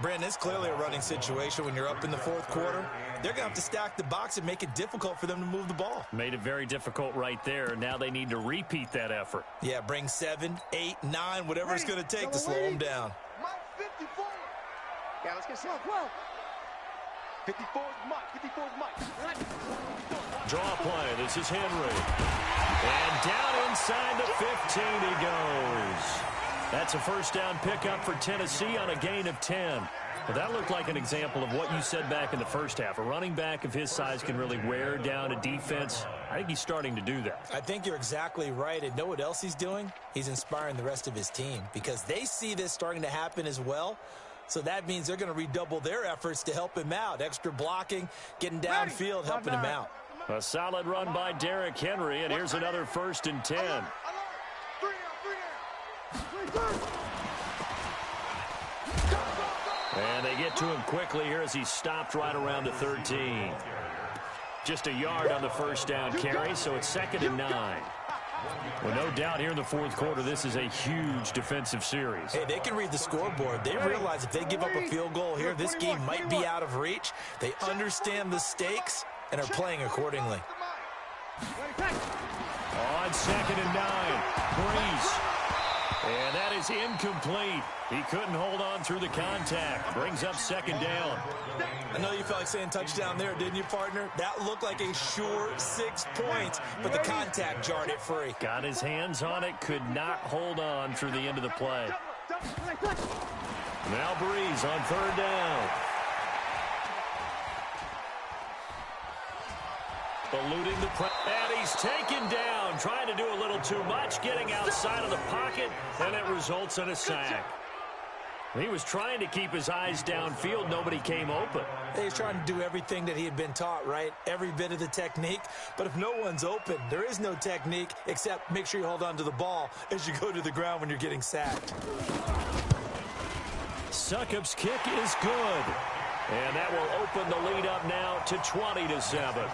Brandon, it's clearly a running situation when you're up in the 4th quarter. They're going to have to stack the box and make it difficult for them to move the ball. Made it very difficult right there. Now they need to repeat that effort. Yeah, bring 7, 8, 9, whatever it's going to take to slow them down. Mike 54. Yeah, let's get set. 54 is Mike. Draw play. This is Henry. And down inside the 15 he goes. That's a first down pickup for Tennessee on a gain of 10. Well, that looked like an example of what you said back in the first half. A running back of his size can really wear down a defense. I think he's starting to do that. I think you're exactly right. And know what else he's doing? He's inspiring the rest of his team, because they see this starting to happen as well. So that means they're going to redouble their efforts to help him out. Extra blocking, getting downfield, helping him out. A solid run by Derrick Henry, and here's another 1st and 10. And they get to him quickly here as he stopped right around the 13. Just a yard on the first down carry, so it's 2nd and 9. Well, no doubt here in the 4th quarter, this is a huge defensive series. Hey, they can read the scoreboard. They realize if they give up a field goal here, this game might be out of reach. They understand the stakes and are playing accordingly. On 2nd and 9, Breeze. And that is incomplete. He couldn't hold on through the contact. Brings up 2nd down. I know you felt like saying touchdown there, didn't you, partner? That looked like a sure 6 points, but the contact jarred it free. Got his hands on it, could not hold on through the end of the play. Now Breeze on 3rd down. Eluding the press, and he's taken down, trying to do a little too much, getting outside of the pocket, and it results in a sack. He was trying to keep his eyes downfield. Nobody came open. He was trying to do everything that he had been taught, right? Every bit of the technique. But if no one's open, there is no technique except make sure you hold on to the ball as you go to the ground when you're getting sacked. Succop's kick is good. And that will open the lead up now to 20-7.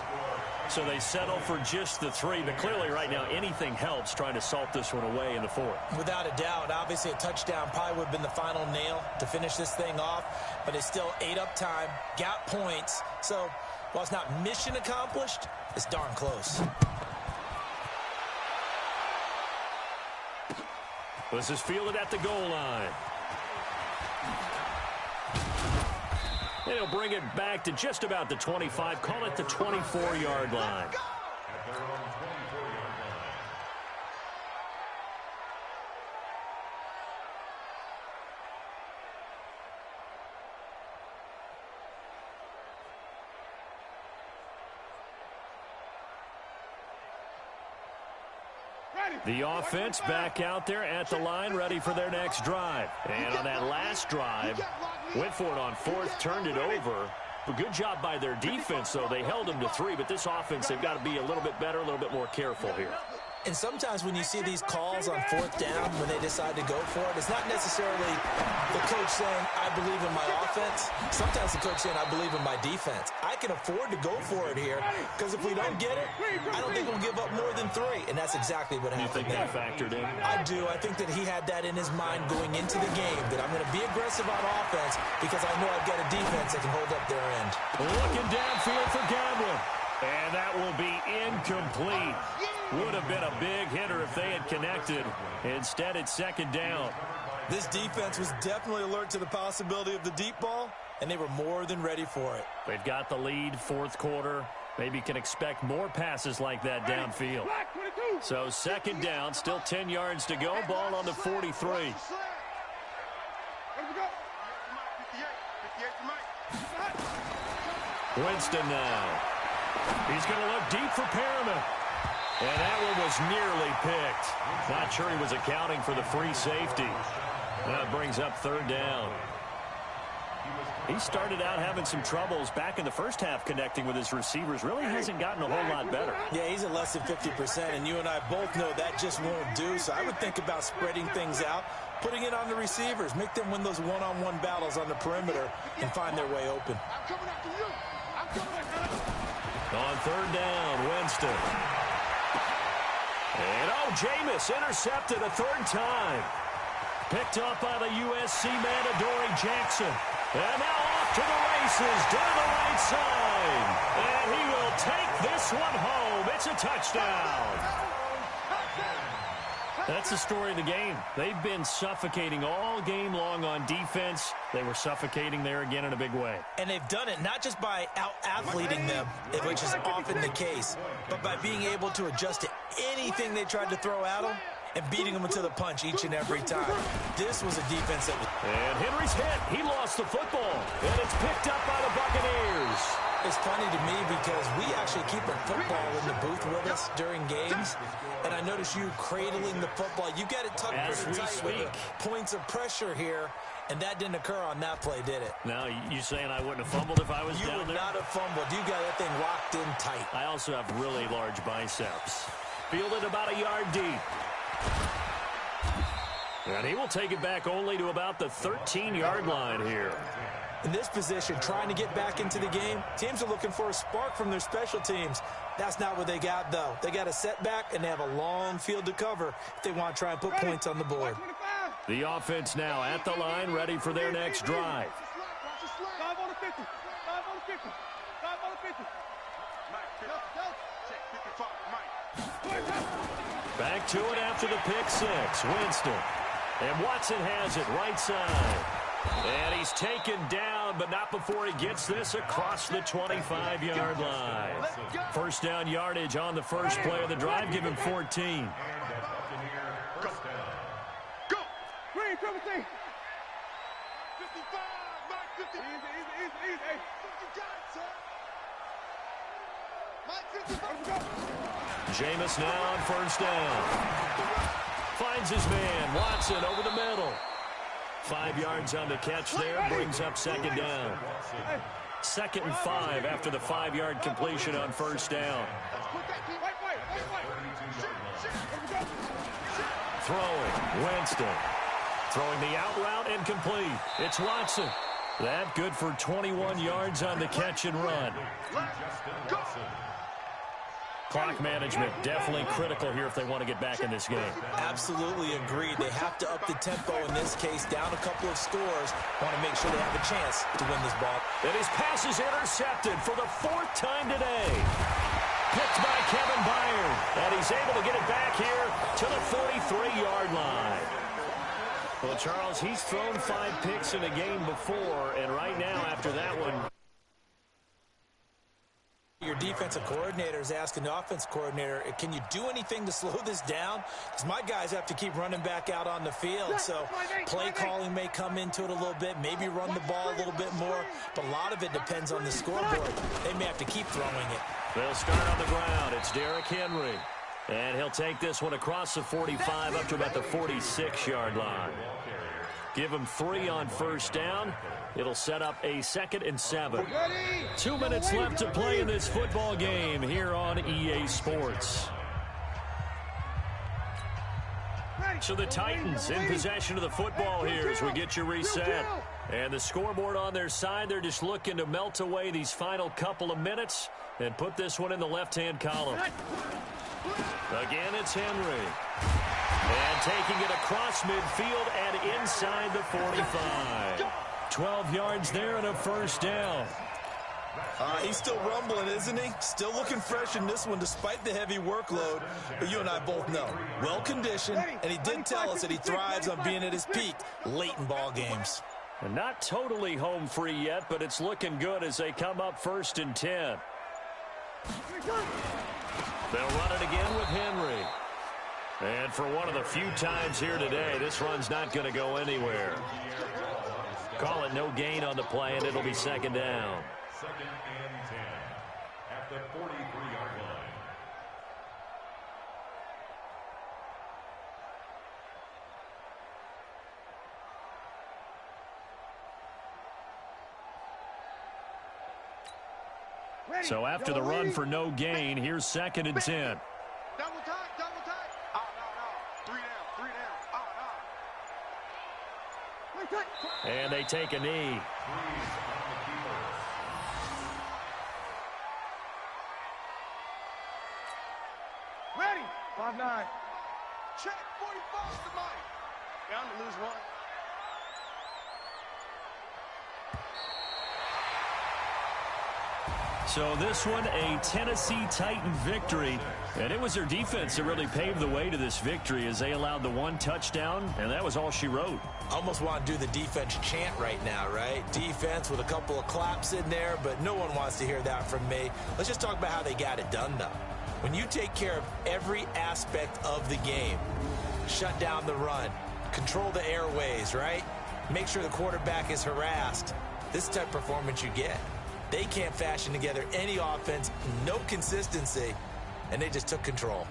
So they settle for just the 3, but clearly right now anything helps trying to salt this one away in the 4th. Without a doubt, obviously a touchdown probably would have been the final nail to finish this thing off, but it's still 8 up time, got points. So while it's not mission accomplished, it's darn close. This is fielded at the goal line. And he'll bring it back to just about the 25. Call it the 24-yard line. The offense back out there at the line, ready for their next drive. And on that last drive, went for it on 4th, turned it over, A good job by their defense, though. They held them to 3, but this offense, they've got to be a little bit better, a little bit more careful here. And sometimes when you see these calls on 4th down, when they decide to go for it, it's not necessarily the coach saying, I believe in my offense. Sometimes the coach saying, I believe in my defense. I can afford to go for it here, because if we don't get it, I don't think we'll give up more than 3. And that's exactly what happened. You think that factored in? I do. I think that he had that in his mind going into the game, that I'm going to be aggressive on offense because I know I've got a defense that can hold up their end. Looking downfield for Gamblin. And that will be incomplete. Would have been a big hitter if they had connected. Instead, it's 2nd down. This defense was definitely alert to the possibility of the deep ball, and they were more than ready for it. They've got the lead, 4th quarter. Maybe can expect more passes like that downfield. So 2nd down, still 10 yards to go. Ball on the 43. Winston now. He's going to look deep for Perriman. And that one was nearly picked. Not sure he was accounting for the free safety. That brings up 3rd down. He started out having some troubles back in the first half connecting with his receivers. Really hasn't gotten a whole lot better. Yeah, he's at less than 50%, and you and I both know that just won't do. So I would think about spreading things out, putting it on the receivers, make them win those one-on-one battles on the perimeter and find their way open. On 3rd down, Winston. And Jameis intercepted a 3rd time. Picked up by the USC man, Adoree Jackson. And now off to the races down the right side. And he will take this one home. It's a touchdown. That's the story of the game. They've been suffocating all game long on defense. They were suffocating there again in a big way. And they've done it not just by out-athleting them, which is often the case, but by being able to adjust to anything they tried to throw at them and beating them to the punch each and every time. This was a defense that was... And Henry's hit. He lost the football. And it's picked up by the Buccaneers. It's funny to me because we actually keep a football in the booth with us during games. And I notice you cradling the football. You got it tucked pretty tight with the points of pressure here. And that didn't occur on that play, did it? No, you saying I wouldn't have fumbled if I was down there? You would not have fumbled. You got that thing locked in tight. I also have really large biceps. Fielded about a yard deep. And he will take it back only to about the 13-yard line here. In this position, trying to get back into the game, teams are looking for a spark from their special teams. That's not what they got, though. They got a setback, and they have a long field to cover if they want to try and put points on the board. The offense now at the line, ready for their next drive. 5 on the 50. 5 on the 50. 5 on the 50. Back to it after the pick six. Winston. And Watson has it right side. And he's taken down, but not before he gets this across the 25-yard line. First down yardage on the first play of the drive. Give him 14. Go! Green, 17. 55, Mike 50. Easy. Hey, you got it, sir. Mike 55. Jameis now on first down. Finds his man, Watson, over the middle. 5 yards on the catch there, brings up second down. 2nd and 5 after the 5-yard completion on first down. Throwing, Winston. Throwing the out route and complete. It's Watson. That good for 21 yards on the catch and run. Clock management definitely critical here if they want to get back in this game. Absolutely agreed. They have to up the tempo in this case, down a couple of scores. Want to make sure they have a chance to win this ball. And his pass is intercepted for the 4th time today. Picked by Kevin Byard. And he's able to get it back here to the 43-yard line. Well, Charles, he's thrown 5 picks in a game before, and right now after that one, your defensive coordinator is asking the offense coordinator, can you do anything to slow this down? Because my guys have to keep running back out on the field. So play calling may come into it a little bit, maybe run the ball a little bit more. But a lot of it depends on the scoreboard. They may have to keep throwing it. They'll start on the ground. It's Derrick Henry. And he'll take this one across the 45 up to about the 46-yard line. Give them 3 on first down. It'll set up a 2nd and 7. 2 minutes left to play in this football game here on EA Sports. So the Titans in possession of the football here as we get you reset. And the scoreboard on their side, they're just looking to melt away these final couple of minutes and put this one in the left-hand column. Again, it's Henry. And taking it across midfield and inside the 45. 12 yards there and a first down. He's still rumbling, isn't he? Still looking fresh in this one despite the heavy workload. But you and I both know, well-conditioned, and he did tell us that he thrives on being at his peak late in ball games. And not totally home free yet, but it's looking good as they come up 1st and 10. They'll run it again with Henry. And for one of the few times here today, this run's not going to go anywhere. Call it no gain on the play, and it'll be 2nd down. 2nd and 10 at the 43-yard line. So after the run for no gain, here's 2nd and 10. Double time, double time. No. 3 down, 3 down. And they take a knee. Ready. 5-9. Check. 45 to Mike. Down to lose 1. So this one, a Tennessee Titan victory. And it was their defense that really paved the way to this victory as they allowed the 1 touchdown, and that was all she wrote. I almost want to do the defense chant right now, right? Defense with a couple of claps in there, but no one wants to hear that from me. Let's just talk about how they got it done, though. When you take care of every aspect of the game, shut down the run, control the airways, right? Make sure the quarterback is harassed. This type of performance you get. They can't fashion together any offense, no consistency, and they just took control.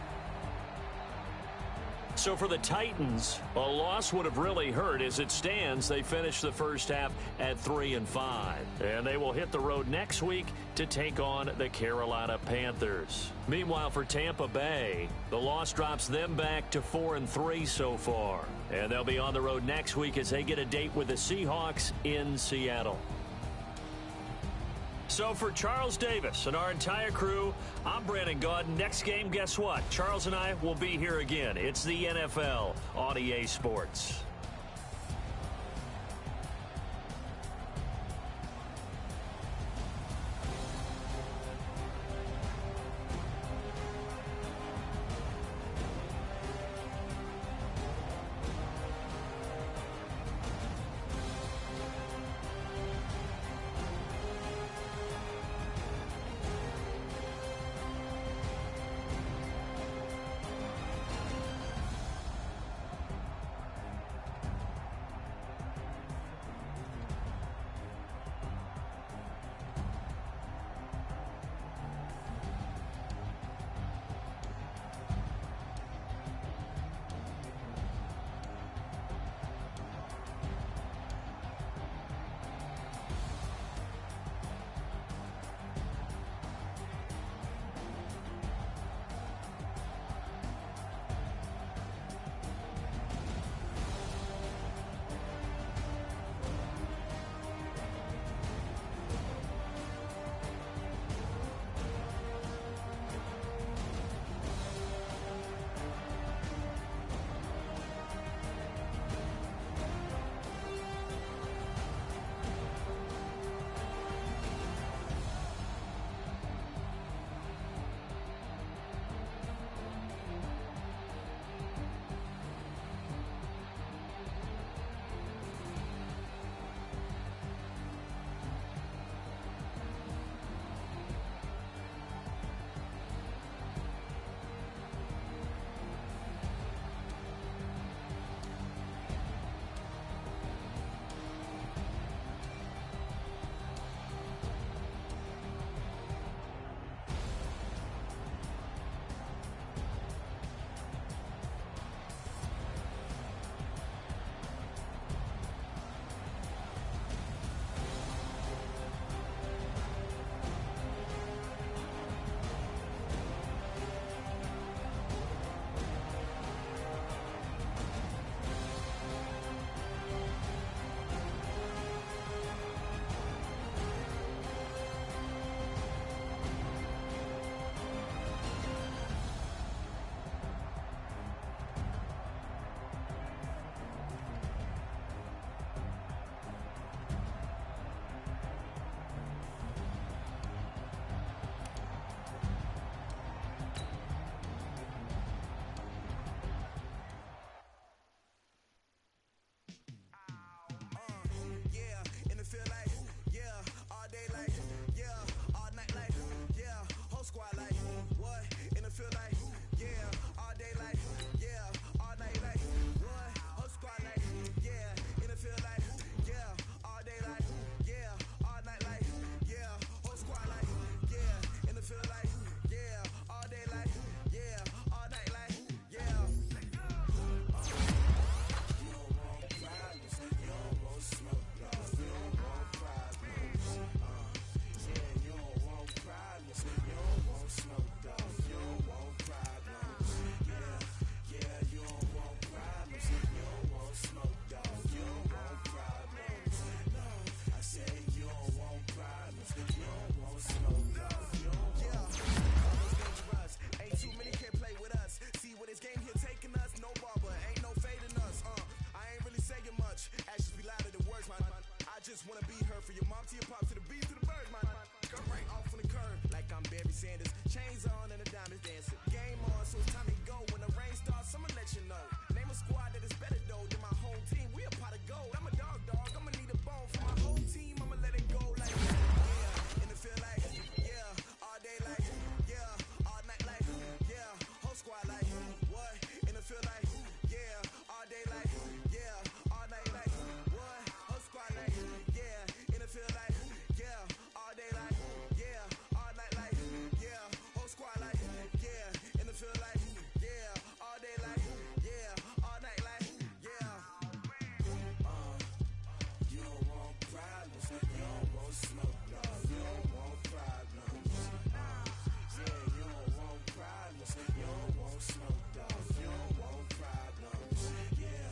So for the Titans, a loss would have really hurt. As it stands, they finished the first half at 3-5. And they will hit the road next week to take on the Carolina Panthers. Meanwhile, for Tampa Bay, the loss drops them back to 4-3 so far. And they'll be on the road next week as they get a date with the Seahawks in Seattle. So for Charles Davis and our entire crew, I'm Brandon Gaudin. Next game, guess what? Charles and I will be here again. It's the NFL on EA Sports. squad like, what? In the field like, yeah, all day like, yeah, all night like, what? Whole squad like, yeah, in the field like, yeah, all day like, yeah, all night like, yeah, whole squad like, yeah, in the field like, yeah, all day like, yeah, all night like, yeah. You don't want problems, you don't want smoke, dog. You don't want problems, yeah, you don't want problems, you don't want smoke, dog. You don't want problems, yeah, you don't want problems, you don't want smoke, dog. You don't want problems, no, I said you don't want problems, you don't want smoke, dog. You don't want problems, dangerous, ain't too many can play with us. See where this game here taking us, no barber, ain't no fading us, I ain't really saying much, actions be louder than words, man. I just wanna be heard for your mom to your pop to the beat to the birds, man. Cut right off on the curve, like I'm Barry Sanders. Chains on and the diamonds dancing. Game on, so it's time to go. When the rain starts, I'ma let you know. Name a squad that is better though than my home team. We a pot of gold. I'm a dog, I'ma need a bone for my whole team. I'ma let it go like, yeah, in the field like, yeah, all day like, yeah, all night like, yeah, whole squad like, what? In the field like, yeah, all day like, yeah, all night like, what? Whole squad like, yeah, in the field like, yeah, all day like, yeah, all night like, yeah, whole squad like, yeah, in the field like, yeah, all day like, yeah, all night like, yeah. You don't want problems, you don't want smoke, no, you don't want problems, yeah, you don't want problems, you don't want smoke, dog, you don't want problems, yeah,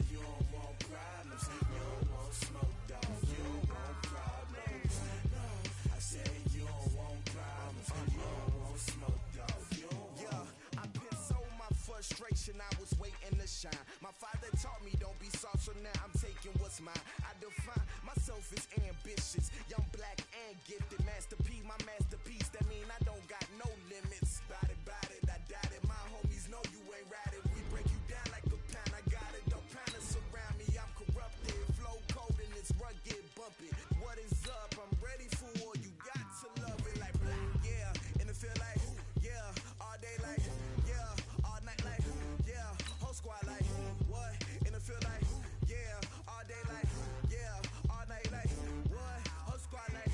you don't want problems, you don't want smoke, dog, you don't want problems, no, I said you don't want problems, you don't want smoke, dog, you don't want. Yeah, I been so my frustration, I was waiting to shine. My father taught me don't be soft, so now I'm taking what's mine. I define myself as ambitious, young, black, and gifted. Master P, my masterpiece. That mean I don't got no limits. Bout it, I doubt it. My homies know you ain't ride it. We break you down like a pound. I got it, don't pound to surround me. I'm corrupted, flow cold and it's rugged, bumpy. What is up? I'm ready for war. You got to love it like black. Yeah, in the field like, yeah, all day like, yeah, all night like, yeah, whole squad like, what? In the field like, yeah, all day like, yeah, all night like, what? Whole squad like,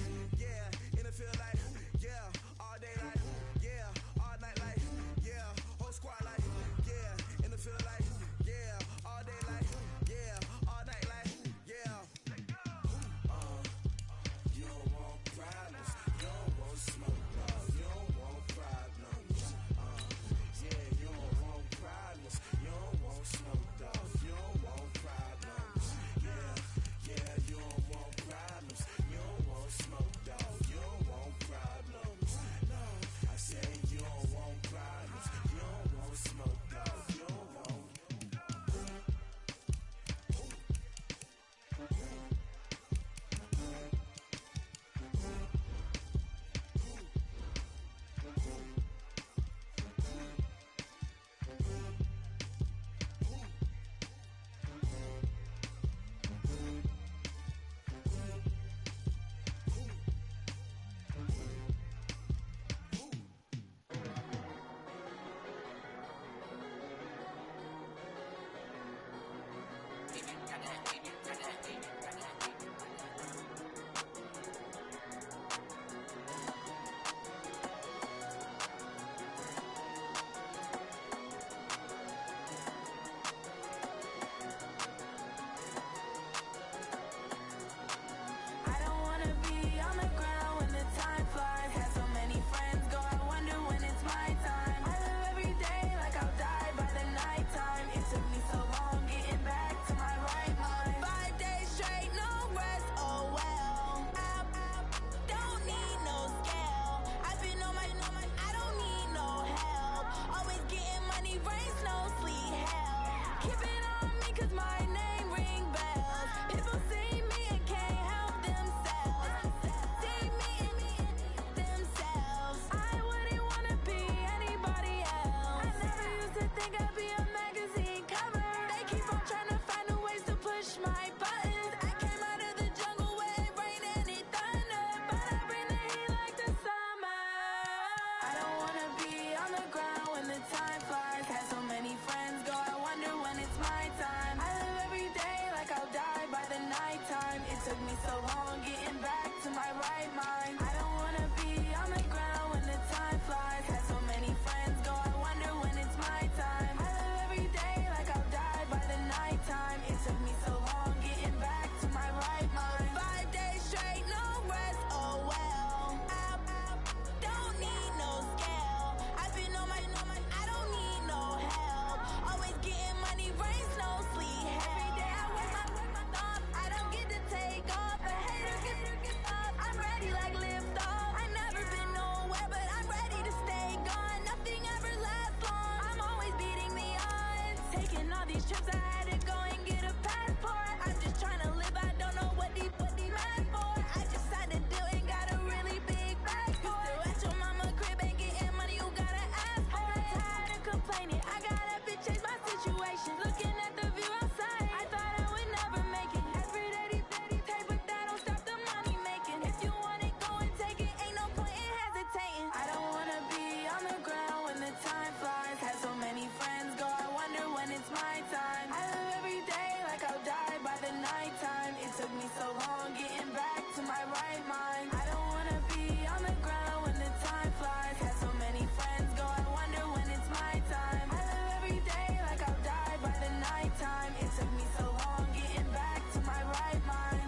took me so long getting back to my right mind. I don't wanna be on the ground when the time flies. Had so many friends go, I wonder when it's my time. I live every day like I'll die by the nighttime. It took me so long getting back to my right mind.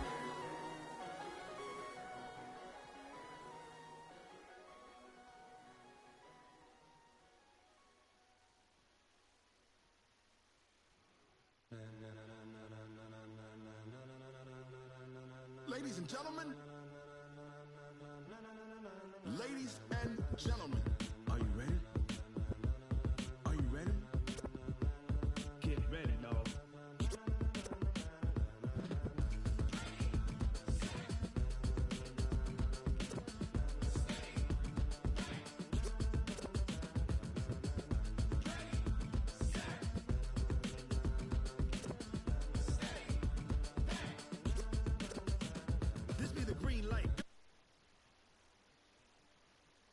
Ladies and gentlemen, ladies and gentlemen,